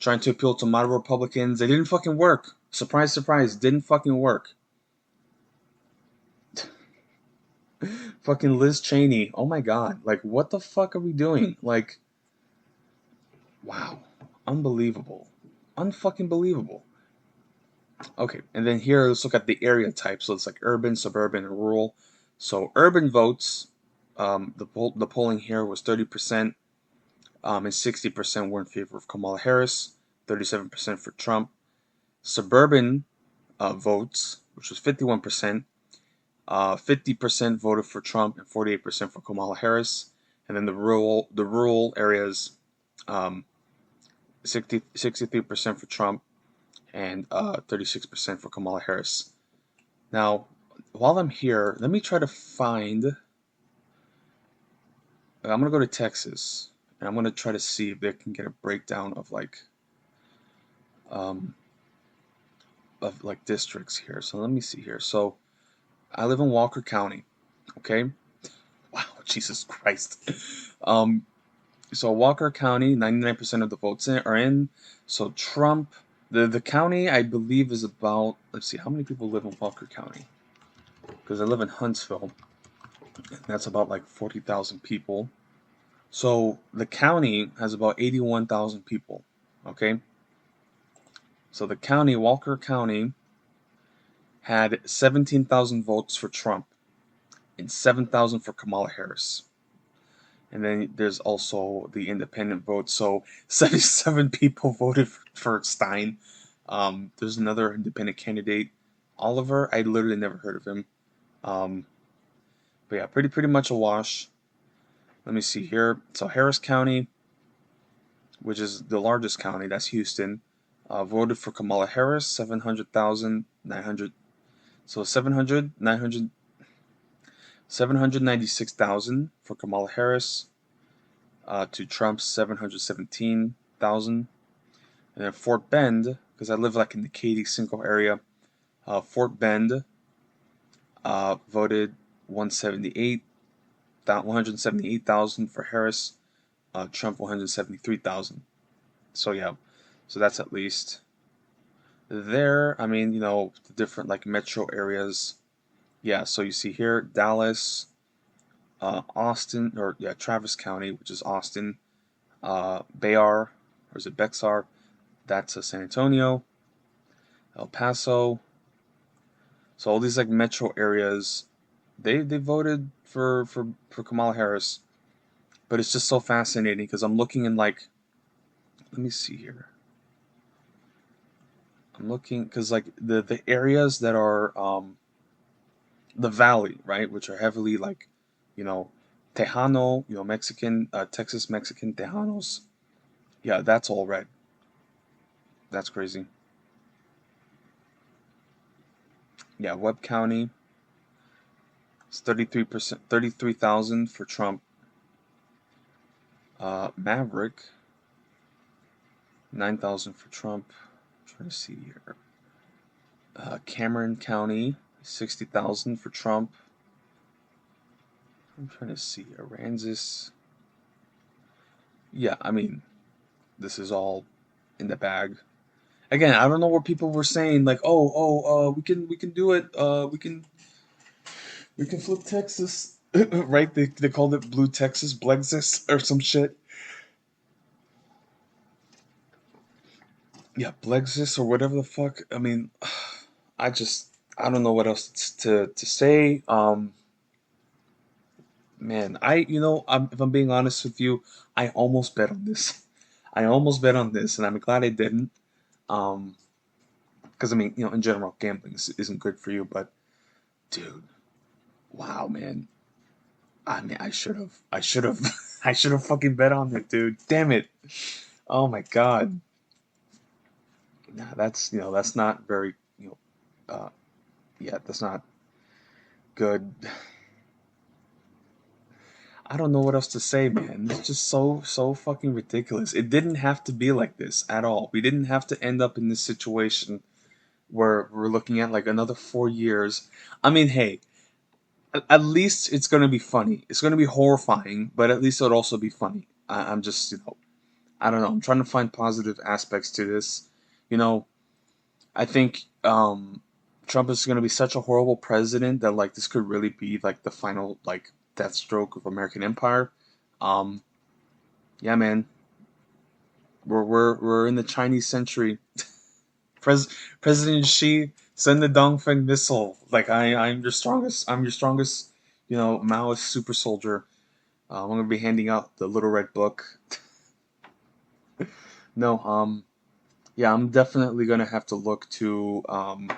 trying to appeal to moderate Republicans, they didn't fucking work. Surprise, surprise, didn't fucking work. Fucking Liz Cheney. Oh my god, like what the fuck are we doing? Like, wow, unbelievable, unfucking believable. Okay, and then here let's look at the area type. So it's like urban, suburban, and rural. So urban votes, the polling here was 30%. And 60% were in favor of Kamala Harris, 37% for Trump. Suburban votes, which was 51%, 50% voted for Trump and 48% for Kamala Harris. And then the rural areas, 63% for Trump and 36% for Kamala Harris. Now, while I'm here, let me try to find. I'm gonna go to Texas, and I'm gonna try to see if they can get a breakdown um, of like districts here. So let me see here. So I live in Walker County. Okay. Wow, Jesus Christ. Um, so Walker County, 99% of the votes are in. So Trump, the county I believe is about. Let's see, how many people live in Walker County? Because I live in Huntsville, and that's about like 40,000 people. So the county has about 81,000 people. Okay. So the county, Walker County, had 17,000 votes for Trump and 7,000 for Kamala Harris. And then there's also the independent vote. So 77 people voted for Stein. There's another independent candidate, Oliver. I literally never heard of him. Um, but yeah, pretty much a wash. Let me see here. So Harris County, which is the largest county, that's Houston, voted for Kamala Harris, 700,900. So 796,000 for Kamala Harris, to Trump's 717,000. And then Fort Bend, because I live like in the Katy Cinco area, Fort Bend voted 178,000 for Harris, Trump 173,000. So yeah, so that's at least there. I mean, the different like metro areas. Yeah, so you see here Dallas, Austin, or yeah, Travis County, which is Austin, Bayar, or is it Bexar? That's San Antonio, El Paso. So all these like metro areas, they voted for Kamala Harris. But it's just so fascinating because I'm looking in like, let me see here. I'm looking because like the areas that are the valley, right, which are heavily like, you know, Tejano, Mexican, Texas Mexican Tejanos. Yeah, that's all red. That's crazy. Yeah, Webb County, it's 33%, 33,000 for Trump. Maverick, 9,000 for Trump. I'm trying to see here. Cameron County, 60,000 for Trump. I'm trying to see. Aransas. Yeah, I mean, this is all in the bag. Again, I don't know what people were saying. Like, we can do it. We can flip Texas, right? They called it Blue Texas, Blexus, or some shit. Yeah, Blexus or whatever the fuck. I mean, I don't know what else to say. Man, if I'm being honest with you, I almost bet on this. I almost bet on this, and I'm glad I didn't. Um, because I mean, in general, gambling isn't good for you. But dude, wow, man. I mean, I should have, I should have fucking bet on it, dude. Damn it. Oh my god. Nah, that's not very, uh, yeah, that's not good. I don't know what else to say, man. It's just so fucking ridiculous. It didn't have to be like this at all. We didn't have to end up in this situation where we're looking at like another 4 years. I mean, hey, at least it's gonna be funny. It's gonna be horrifying, but at least it'll also be funny. I'm just, I don't know. I'm trying to find positive aspects to this. You know, I think Trump is gonna be such a horrible president that like this could really be like the final like death stroke of American empire. Um, yeah, man, we're in the Chinese century. President Xi, send the Dongfeng missile. Like I'm your strongest. I'm your strongest. Maoist super soldier. I'm gonna be handing out the little red book. No, yeah, I'm definitely gonna have to look to um,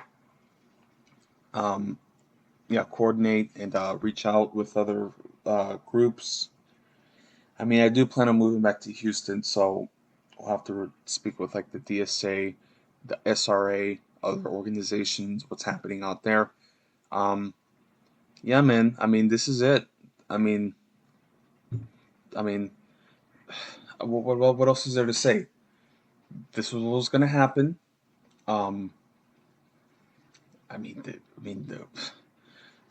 yeah, coordinate and reach out with other groups. I mean, I do plan on moving back to Houston, so I'll have to speak with like the DSA the SRA, other organizations, what's happening out there. Um, yeah, man. I mean, this is it. I mean, I mean, what else is there to say? This was what was gonna happen. Um, like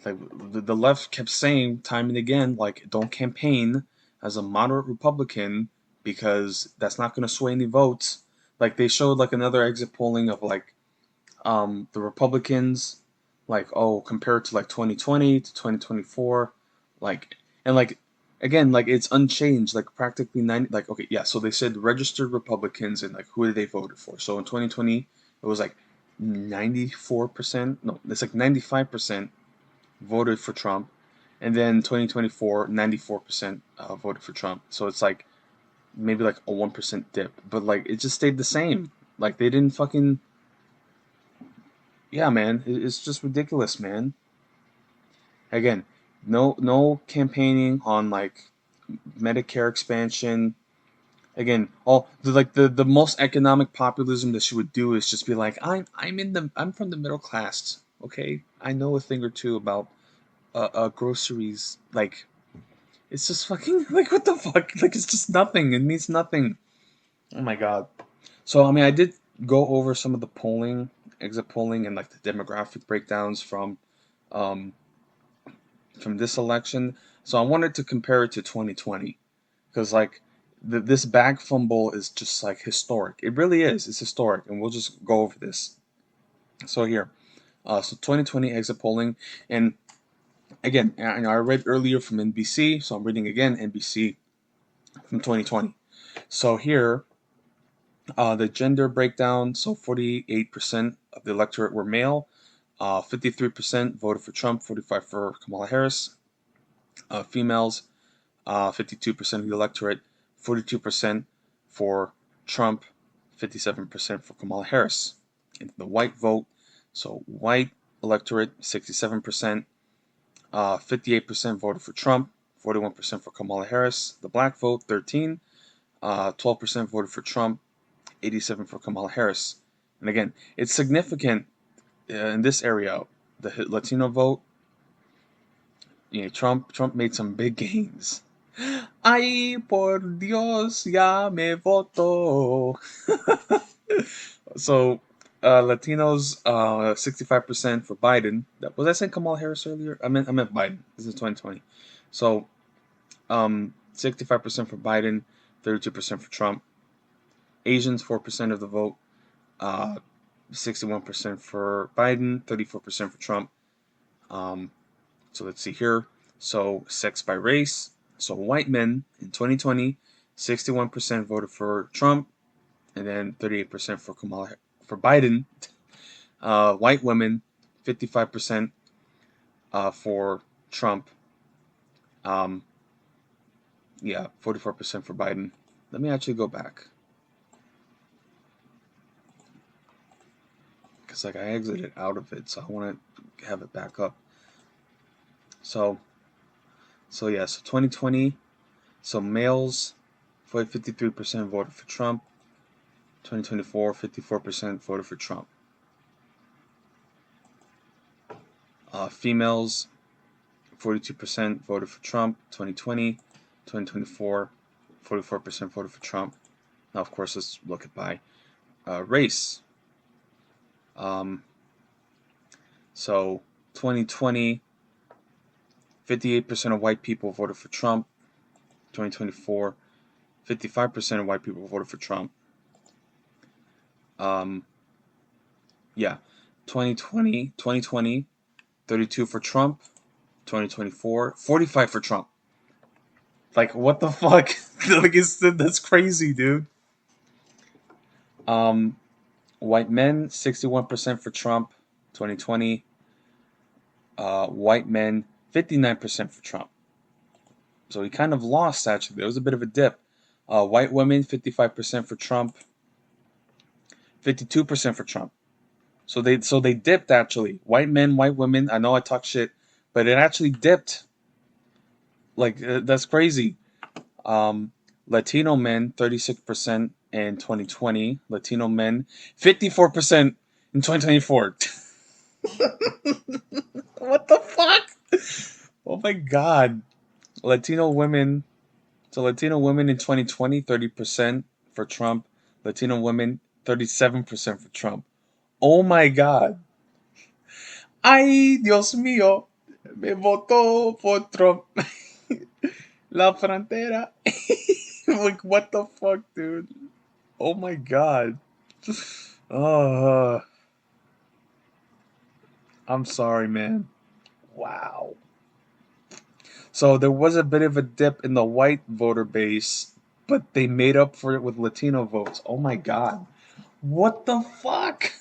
the left kept saying time and again, like, don't campaign as a moderate Republican because that's not gonna sway any votes. Like they showed like another exit polling of like the Republicans, like, oh, compared to like 2020 to 2024, like, and like again, like it's unchanged, like practically 90, like, okay, yeah, so they said registered Republicans and like who they voted for. So in 2020 it was like 94%, no, it's like 95% voted for Trump, and then 2024 94% voted for Trump. So it's like maybe like a 1% dip, but like it just stayed the same. Like they didn't fucking, yeah, man, it's just ridiculous, man. Again, no campaigning on like Medicare expansion. Again, all the most economic populism that she would do is just be like, I'm from the middle class, okay? I know a thing or two about groceries. Like it's just fucking like what the fuck? Like it's just nothing. It means nothing. Oh my god. So I mean, I did go over some of the polling, exit polling, and like the demographic breakdowns um from this election. So I wanted to compare it to 2020 because like this bag fumble is just like historic. It really is. It's historic, and we'll just go over this. So here, so 2020 exit polling, and again, I read earlier from NBC, so I'm reading again NBC from 2020. So here, the gender breakdown. So 48% of the electorate were male. 53% voted for Trump. 45% for Kamala Harris. Females, 52% of the electorate, 42% for Trump, 57% for Kamala Harris. And the white vote, so white electorate, 67%, 58% voted for Trump, 41% for Kamala Harris. The black vote, 13, 12% voted for Trump, 87 for Kamala Harris. And again, it's significant in this area. The Latino vote, Trump made some big gains. Ay, por Dios, ya me voto. So, Latinos, 65% for Biden. Was I saying Kamala Harris earlier? I meant Biden. This is 2020. So, 65% for Biden, 32% for Trump. Asians, 4% of the vote. 61% for Biden, 34% for Trump. So let's see here. So sex by race. So white men in 2020, 61% voted for Trump, and then 38% for Biden. White women, 55% for Trump. Um, yeah, 44% for Biden. Let me actually go back. Because like I exited out of it, so I want to have it back up. So yeah, so 2020, so males, 53% voted for Trump. 2024, 54% voted for Trump. Females, 42% voted for Trump. 2020, 2024, 44% voted for Trump. Now, of course, let's look at by race. So 2020, 58% of white people voted for Trump. 2024, 55% of white people voted for Trump. Yeah, 2020, 32 for Trump. 2024, 45 for Trump. Like, what the fuck? Like, that's crazy, dude. White men, 61% for Trump, 2020. White men, 59% for Trump. So he kind of lost, actually. There was a bit of a dip. White women, 55% for Trump, 52% for Trump. So they dipped, actually. White men, white women. I know I talk shit, but it actually dipped. Like, that's crazy. Latino men, 36%. in 2020. Latino men, 54% in 2024. What the fuck? Oh my god. Latino women. So Latino women in 2020, 30% for Trump. Latino women, 37% for Trump. Oh my god. Ay, Dios mío. Me votó por Trump. La frontera. Like, what the fuck, dude? Oh my god. Oh, I'm sorry, man. Wow. So there was a bit of a dip in the white voter base, but they made up for it with Latino votes. Oh my god. What the fuck?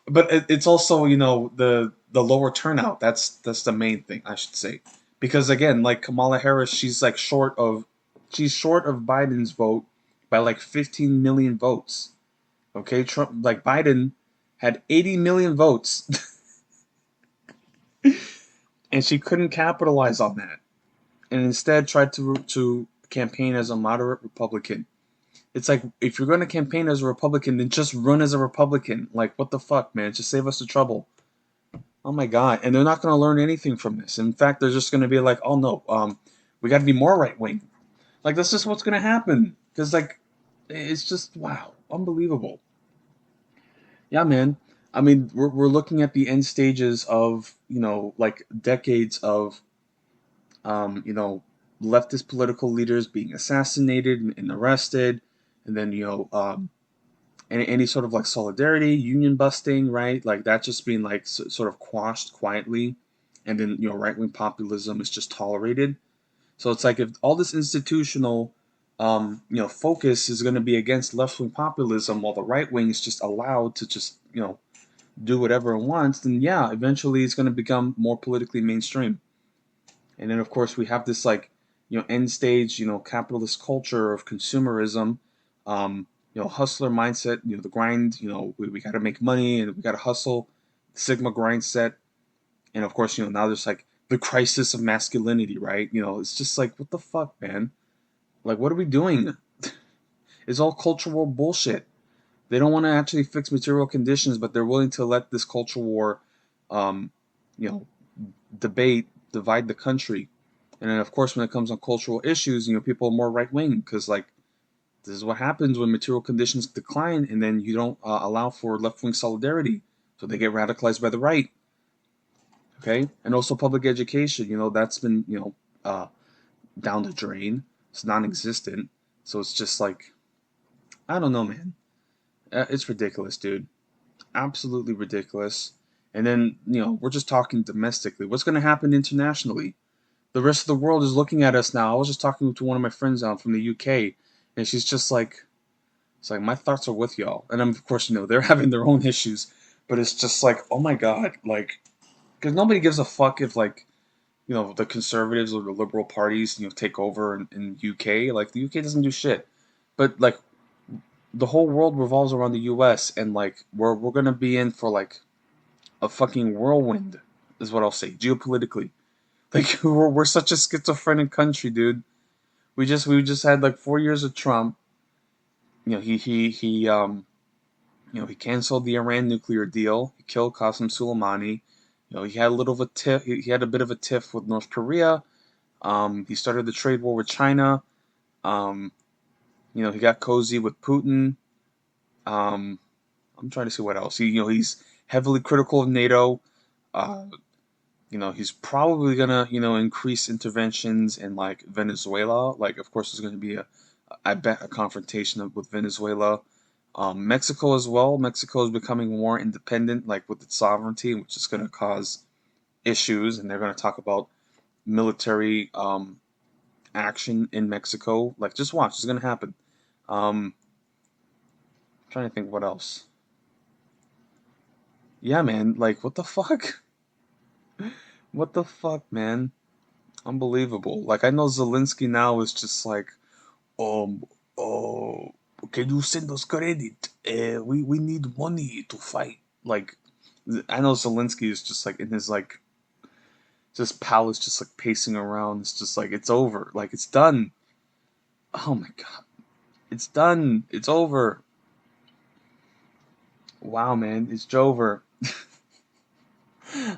But it's also, the lower turnout. That's the main thing, I should say. Because again, like Kamala Harris, she's short of Biden's vote by like 15 million votes. Okay, Trump, like Biden had 80 million votes and she couldn't capitalize on that, and instead tried to campaign as a moderate Republican. It's like, if you're going to campaign as a Republican, then just run as a Republican. Like, what the fuck, man? Just save us the trouble. Oh my god! And they're not going to learn anything from this. In fact, they're just going to be like, oh no, we got to be more right wing. Like, that's just what's going to happen. Because like, it's just, wow, unbelievable. Yeah, man. I mean, we're looking at the end stages of, like decades of, you know, leftist political leaders being assassinated and arrested, and then, any sort of like solidarity, union busting, right? Like that just being like sort of quashed quietly, and then, right wing populism is just tolerated. So it's like, if all this institutional, focus is going to be against left wing populism, while the right wing is just allowed to just, do whatever it wants, then yeah, eventually it's going to become more politically mainstream. And then of course we have this like, end stage, capitalist culture of consumerism, hustler mindset, the grind, we got to make money and we got to hustle, Sigma grind set. And of course, now there's like the crisis of masculinity, right? It's just like, what the fuck, man? Like, what are we doing? It's all cultural bullshit. They don't want to actually fix material conditions, but they're willing to let this culture war, um, you know, debate divide the country. And then, of course, when it comes on cultural issues, people are more right wing because, like, this is what happens when material conditions decline, and then you don't allow for left wing solidarity, so they get radicalized by the right. Okay, and also public education. That's been down the drain. It's non-existent. So it's just like, I don't know, man. It's ridiculous, dude. Absolutely ridiculous. And then, we're just talking domestically. What's going to happen internationally? The rest of the world is looking at us now. I was just talking to one of my friends out from the UK, and she's just like, it's like, my thoughts are with y'all. And of course, they're having their own issues, but it's just like, oh my god, like, because nobody gives a fuck if, like, the conservatives or the liberal parties, take over in UK. Like, the UK doesn't do shit. But like, the whole world revolves around the US, and like, we're gonna be in for like a fucking whirlwind, is what I'll say, geopolitically. Like, we're such a schizophrenic country, dude. We just had like 4 years of Trump. He canceled the Iran nuclear deal. He killed Qasem Soleimani. He had a little of a tiff. He had a bit of a tiff with North Korea. He started the trade war with China. Um, he got cozy with Putin. Um, I'm trying to see what else. He's heavily critical of NATO. Uh, he's probably gonna, increase interventions in like Venezuela. Like, of course, there's gonna be I bet, a confrontation with Venezuela. Mexico as well. Mexico is becoming more independent, like with its sovereignty, which is gonna cause issues. And they're gonna talk about military action in Mexico. Like, just watch, it's gonna happen. Um, I'm trying to think what else. Yeah, man. Like, what the fuck? What the fuck, man? Unbelievable. Like, I know Zelensky now is just like, um, oh, can you send us credit? We need money to fight. Like, I know Zelensky is just like in his like, just palace, just like pacing around. It's just like, it's over. Like, it's done. Oh my god. It's done. It's over. Wow, man, it's Joever.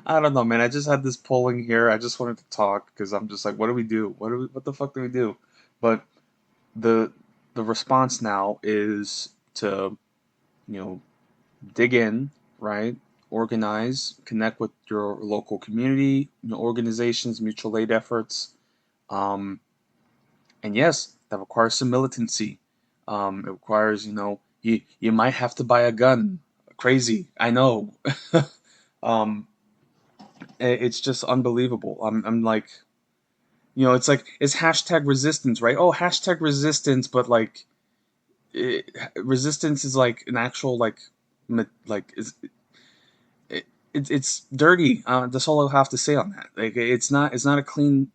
I don't know, man. I just had this polling here. I just wanted to talk because I'm just like, what do we do? What the fuck do we do? But the the response now is to, you know, dig in, right? Organize, connect with your local community, organizations, mutual aid efforts. Um, and yes, that requires some militancy. It requires, you might have to buy a gun. Crazy, I know. um, it's just unbelievable. I'm like, it's like it's hashtag resistance, right? Oh, hashtag resistance, but like, resistance is like an actual like, like is it's dirty. That's all I have to say on that. Like, it's not a clean,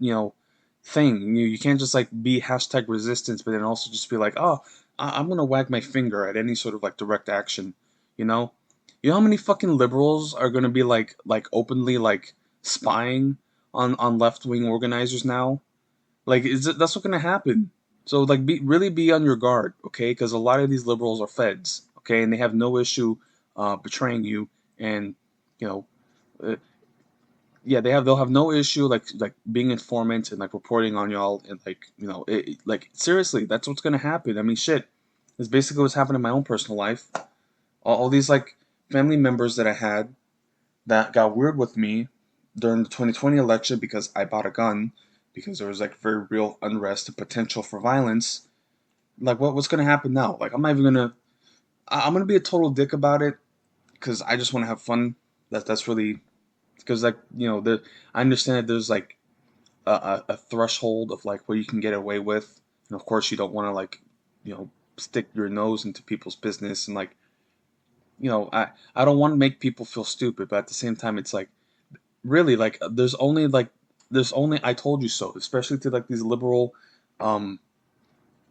thing. You can't just like be hashtag resistance, but then also just be like, oh, I'm gonna wag my finger at any sort of like direct action. You know, you know how many fucking liberals are gonna be like openly like spying on left wing organizers now? Like, that's what's gonna happen. So like, be on your guard, okay? Because a lot of these liberals are feds, okay, and they have no issue betraying you, and you know, uh, yeah, they'll have no issue like being informant and like reporting on y'all, and like, like seriously, that's what's gonna happen. I mean, shit, it's basically what's happened in my own personal life. All these like family members that I had that got weird with me during the 2020 election because I bought a gun because there was like very real unrest and potential for violence. Like, what's gonna happen now? Like, I'm not even gonna. I'm gonna be a total dick about it because I just want to have fun. That's really because like, I understand that there's like a threshold of like what you can get away with, and of course you don't want to like, stick your nose into people's business, and like, I don't want to make people feel stupid, but at the same time it's like, really, like, there's only I told you so, especially to like these liberal, um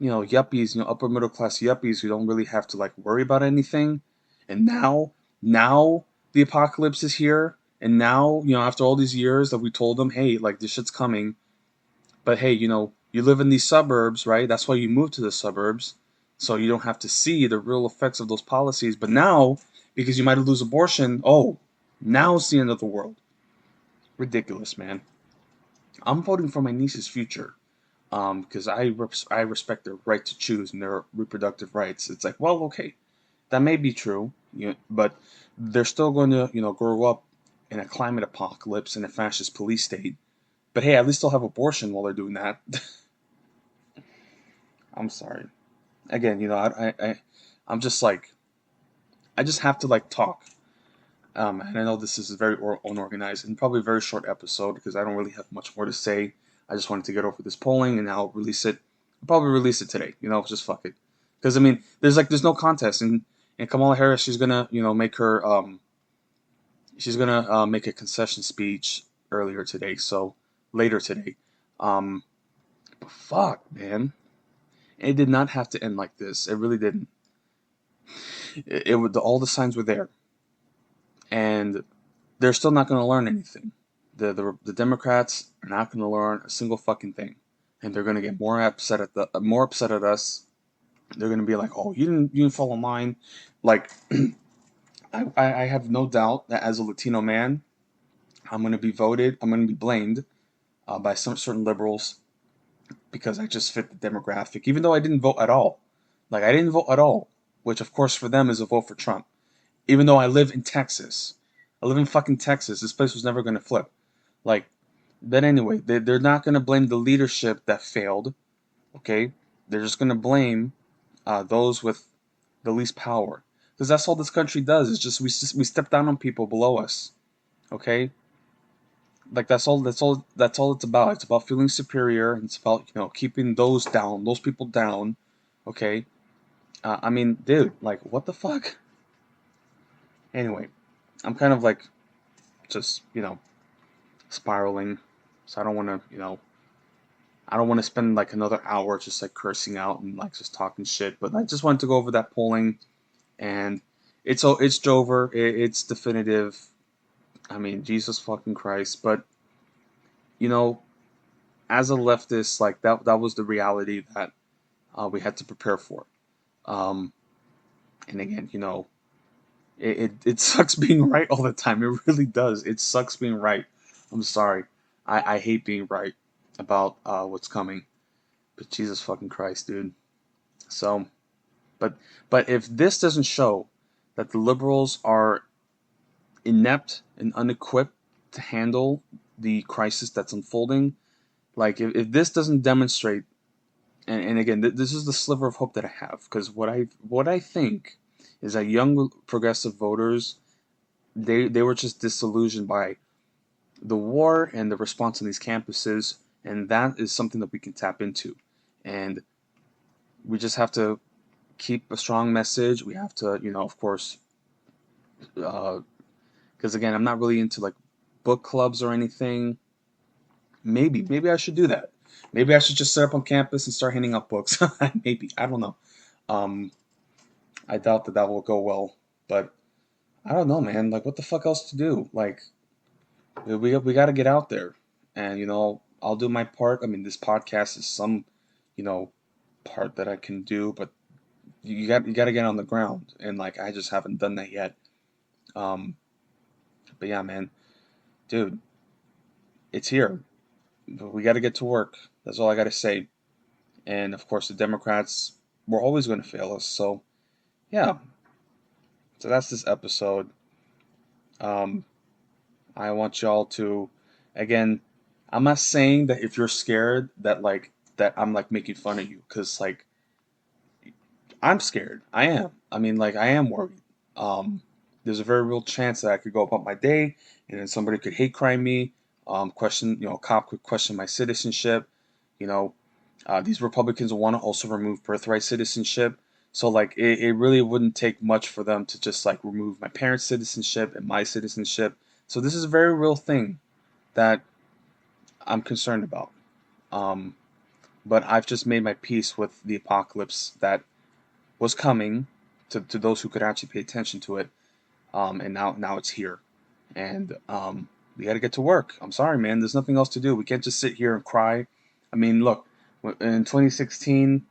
yuppies, upper middle class yuppies who don't really have to like worry about anything. And now the apocalypse is here, and now, after all these years that we told them, hey, like, this shit's coming, but hey, you live in these suburbs, right? That's why you moved to the suburbs, so you don't have to see the real effects of those policies. But now, because you might lose abortion, oh, now it's the end of the world. Ridiculous, man. I'm voting for my niece's future, because I respect their right to choose and their reproductive rights. It's like, well, okay, that may be true, but they're still going to, grow up in a climate apocalypse in a fascist police state. But hey, at least they'll have abortion while they're doing that. I'm sorry. Again, I'm just like, I just have to like talk. And I know this is a very unorganized and probably a very short episode because I don't really have much more to say. I just wanted to get over this polling, and I'll release it. I'll probably release it today. Just fuck it. Because I mean, there's no contest, and Kamala Harris, she's gonna, make a concession speech earlier today, so later today. Um, but fuck, man, it did not have to end like this. It really didn't. It would, all the signs were there, and they're still not going to learn anything. The Democrats are not going to learn a single fucking thing, and they're going to get more upset at us. They're going to be like, "Oh, you didn't follow mine." Like, I have no doubt that as a Latino man, I'm going to be voted. I'm going to be blamed by some certain liberals because I just fit the demographic, even though I didn't vote at all. Like, I didn't vote at all, which of course for them is a vote for Trump. Even though I live in Texas, I live in fucking Texas. This place was never going to flip. Like, but anyway, they're not going to blame the leadership that failed, okay? They're just going to blame those with the least power. Because that's all this country does, is we step down on people below us, okay? Like, that's all it's about. It's about feeling superior, and it's about, keeping those people down, okay? I mean, dude, like, what the fuck? Anyway, I'm kind of like just, spiraling. So I don't want to spend like another hour just like cursing out and like just talking shit. But I just wanted to go over that polling, and it's Joever. It's definitive. I mean, Jesus fucking Christ. But you know, as a leftist, like that was the reality that we had to prepare for. Um, and again, it sucks being right all the time. It really does. It sucks being right. I'm sorry. I hate being right about what's coming. But Jesus fucking Christ, dude. So, but but if this doesn't show that the liberals are inept and unequipped to handle the crisis that's unfolding, like if this doesn't demonstrate, and again, this is the sliver of hope that I have, because what I think is that young progressive voters, they were just disillusioned by the war and the response on these campuses, and that is something that we can tap into, and we just have to keep a strong message. We have to, of course, because again, I'm not really into like book clubs or anything. Maybe I should do that. Maybe I should just set up on campus and start handing out books. Maybe, I don't know. Um, I doubt that will go well, but I don't know, man. Like, what the fuck else to do? Like, we got to get out there, and I'll do my part. I mean, this podcast is some, you know, part that I can do, but you got to get on the ground, and like I just haven't done that yet. Um, but yeah, man, dude, it's here. But we got to get to work. That's all I got to say. And of course, the Democrats were always going to fail us. So yeah, so that's this episode. Um, I want y'all to, again, I'm not saying that if you're scared that I'm like making fun of you, because like I'm scared. I am. I mean, like I am worried. Um, there's a very real chance that I could go about my day and then somebody could hate crime me, question, a cop could question my citizenship. You know, these Republicans want to also remove birthright citizenship. So like it really wouldn't take much for them to just like remove my parents' citizenship and my citizenship. So this is a very real thing that I'm concerned about. Um, but I've just made my peace with the apocalypse that was coming to those who could actually pay attention to it. And now it's here. And we got to get to work. I'm sorry, man. There's nothing else to do. We can't just sit here and cry. I mean, look, in 2016,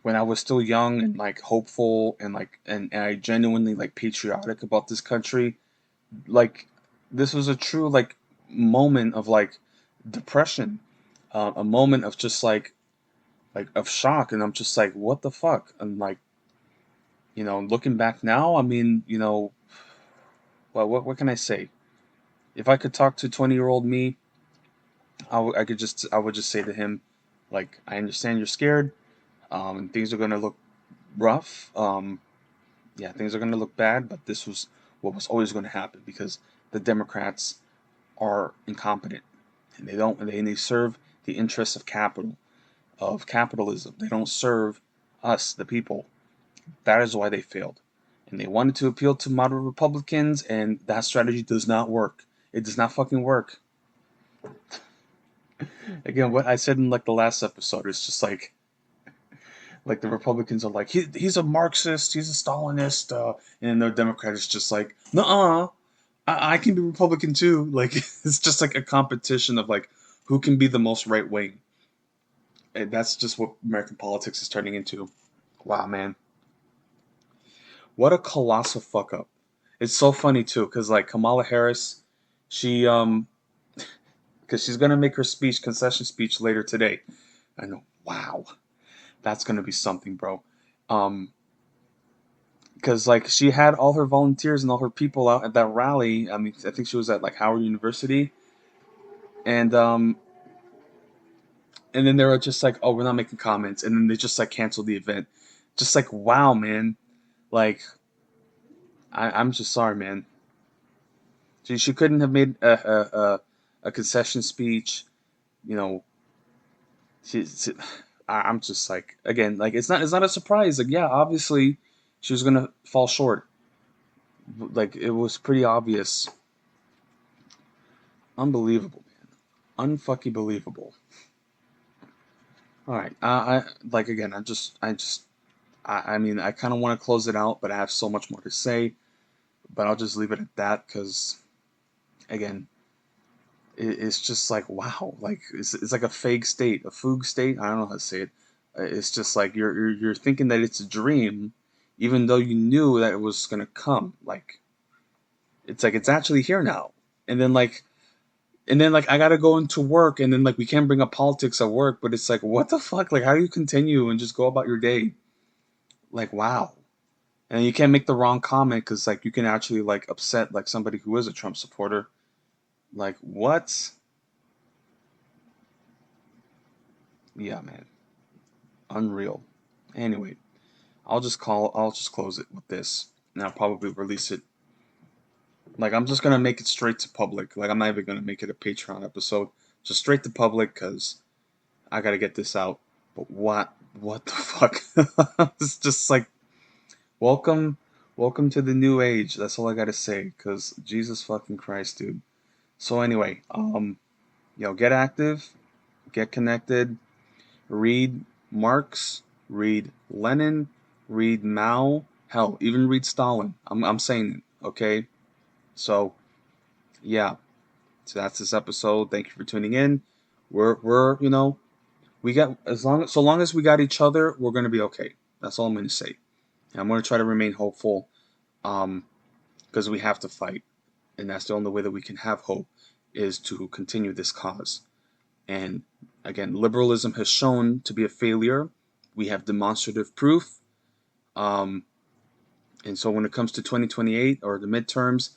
when I was still young and like hopeful and like and I genuinely like patriotic about this country, like this was a true like moment of like depression, a moment of just like of shock, and I'm just like, what the fuck? And like, looking back now, I mean, well, what can I say? If I could talk to 20-year-old me, I would just say to him, like, I understand you're scared, and things are gonna look rough. Yeah, things are gonna look bad, but this was what was always going to happen because the Democrats are incompetent, and they serve the interests of capitalism. They don't serve us, the people. That is why they failed. And they wanted to appeal to moderate Republicans, and that strategy does not work. It does not fucking work. Again, what I said in like the last episode is just like the Republicans are like he's a Marxist, he's a Stalinist, and the Democrat is just like, nuh-uh, I can be Republican too. Like it's just like a competition of like who can be the most right wing. And that's just what American politics is turning into. Wow, man, what a colossal fuck up. It's so funny too, cause like Kamala Harris, she because she's gonna make her concession speech later today. I know. Wow, that's gonna be something, bro. Um, because like she had all her volunteers and all her people out at that rally. I mean, I think she was at like Howard University, and and then they were just like, "Oh, we're not making comments," and then they just like canceled the event. Just like, wow, man. Like, I'm just sorry, man. She couldn't have made a concession speech. You know, she I'm just like, again, like it's not a surprise. Like, yeah, obviously she was gonna fall short. Like it was pretty obvious. Unbelievable, man. Unfucking believable. All right. I like again. I mean, I kind of want to close it out, but I have so much more to say. But I'll just leave it at that because, again, it's just like wow. Like it's like a fugue state. I don't know how to say it. It's just like you're thinking that it's a dream, even though you knew that it was gonna come. Like it's like it's actually here now. And then like I gotta go into work, and then like we can't bring up politics at work, but it's like what the fuck? Like how do you continue and just go about your day? Like wow. And you can't make the wrong comment because like you can actually like upset like somebody who is a Trump supporter. Like what? Yeah, man, unreal. Anyway, I'll just close it with this, and I'll probably release it. Like I'm just gonna make it straight to public. Like I'm not even gonna make it a Patreon episode. Just straight to public because I gotta get this out. But what the fuck? It's just like welcome, welcome to the new age. That's all I gotta say. Cause Jesus fucking Christ, dude. So anyway, get active, get connected, read Marx, read Lenin, read Mao, hell, even read Stalin. I'm saying it, okay? So yeah, so that's this episode. Thank you for tuning in. We're we got so long as we got each other, we're gonna be okay. That's all I'm gonna say. And I'm gonna try to remain hopeful, because we have to fight, and that's the only way that we can have hope is to continue this cause. And again, liberalism has shown to be a failure. We have demonstrative proof. Um, and so when it comes to 2028 or the midterms,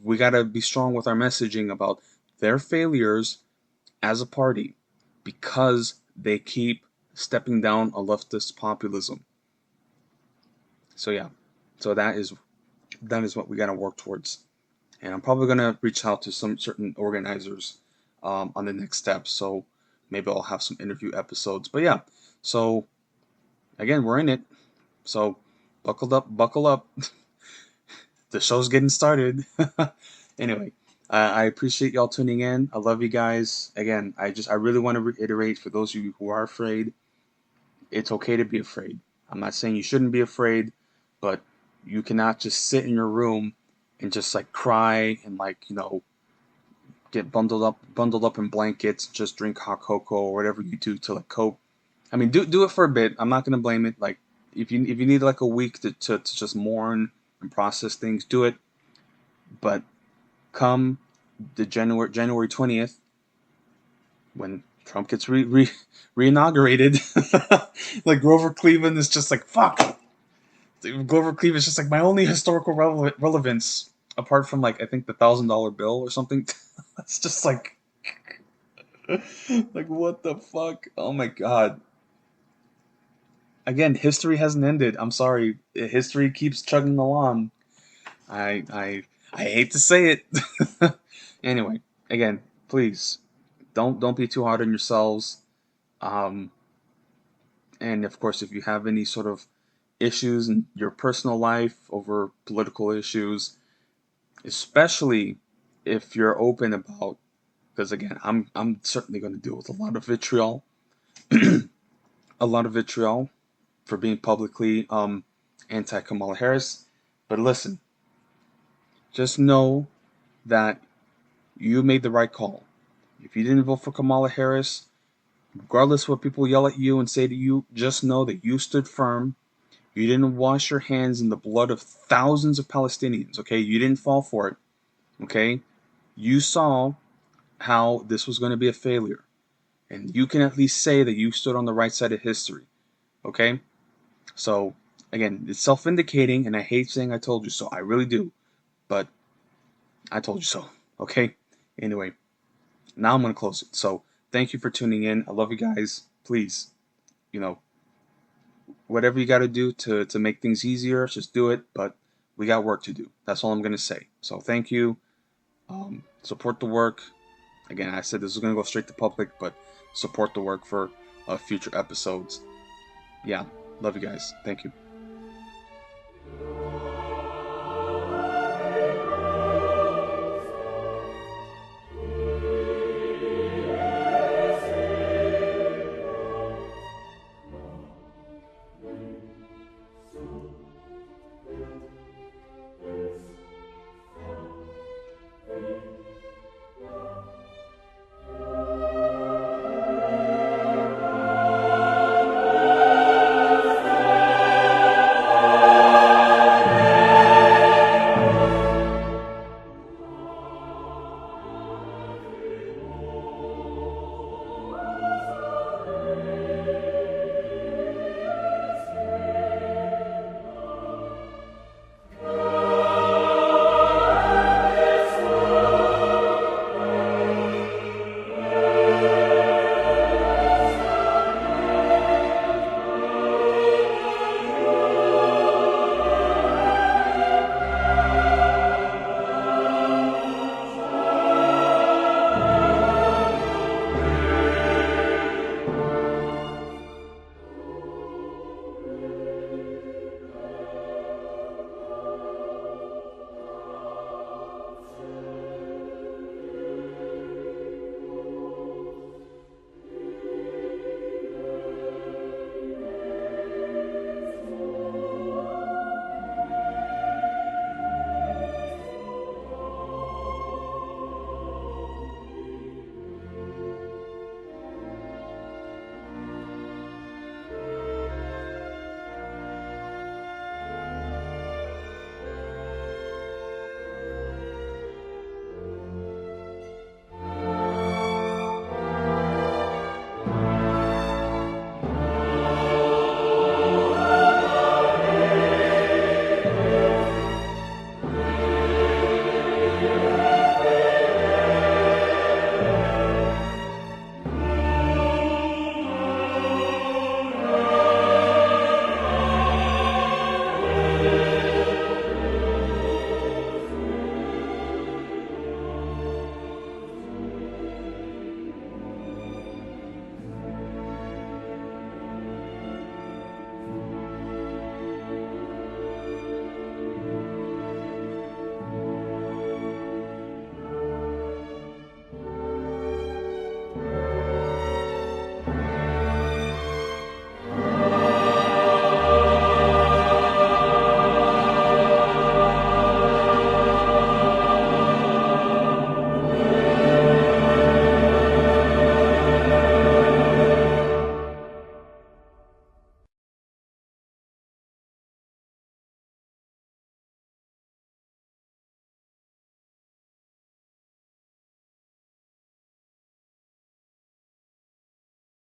we got to be strong with our messaging about their failures as a party because they keep stepping down a leftist populism. So yeah, so that is what we got to work towards. And I'm probably going to reach out to some certain organizers on the next step. So maybe I'll have some interview episodes. But yeah, so again, we're in it. So buckle up. The show's getting started. Anyway, I appreciate y'all tuning in. I love you guys. Again, I really want to reiterate for those of you who are afraid, it's okay to be afraid. I'm not saying you shouldn't be afraid, but you cannot just sit in your room and just like cry and like, get bundled up in blankets, just drink hot cocoa or whatever you do to like cope. I mean, do it for a bit. I'm not gonna blame it. Like if you need like a week to just mourn and process things, do it. But come the January 20th, when Trump gets re-inaugurated, like Grover Cleveland is just like fuck. Grover Cleveland is just like my only historical relevance, apart from like I think the $1,000 bill or something. It's just like like what the fuck? Oh my god. Again, history hasn't ended. I'm sorry. History keeps chugging along. I hate to say it. Anyway, again, please don't be too hard on yourselves. Um, and of course, if you have any sort of issues in your personal life over political issues, especially if you're open about, because again, I'm certainly going to deal with a lot of vitriol, a lot of vitriol for being publicly anti Kamala Harris. But listen, just know that you made the right call. If you didn't vote for Kamala Harris, regardless what people yell at you and say to you, just know that you stood firm. You didn't wash your hands in the blood of thousands of Palestinians, okay? You didn't fall for it, okay? You saw how this was going to be a failure. And you can at least say that you stood on the right side of history, okay? So, again, it's self-vindicating, and I hate saying I told you so. I really do. But I told you so, okay? Anyway, now I'm going to close it. So, thank you for tuning in. I love you guys. Please, whatever you got to do to make things easier, just do it. But we got work to do. That's all I'm going to say. So, thank you. Support the work. Again, I said this is going to go straight to public, but support the work for future episodes. Yeah, love you guys. Thank you.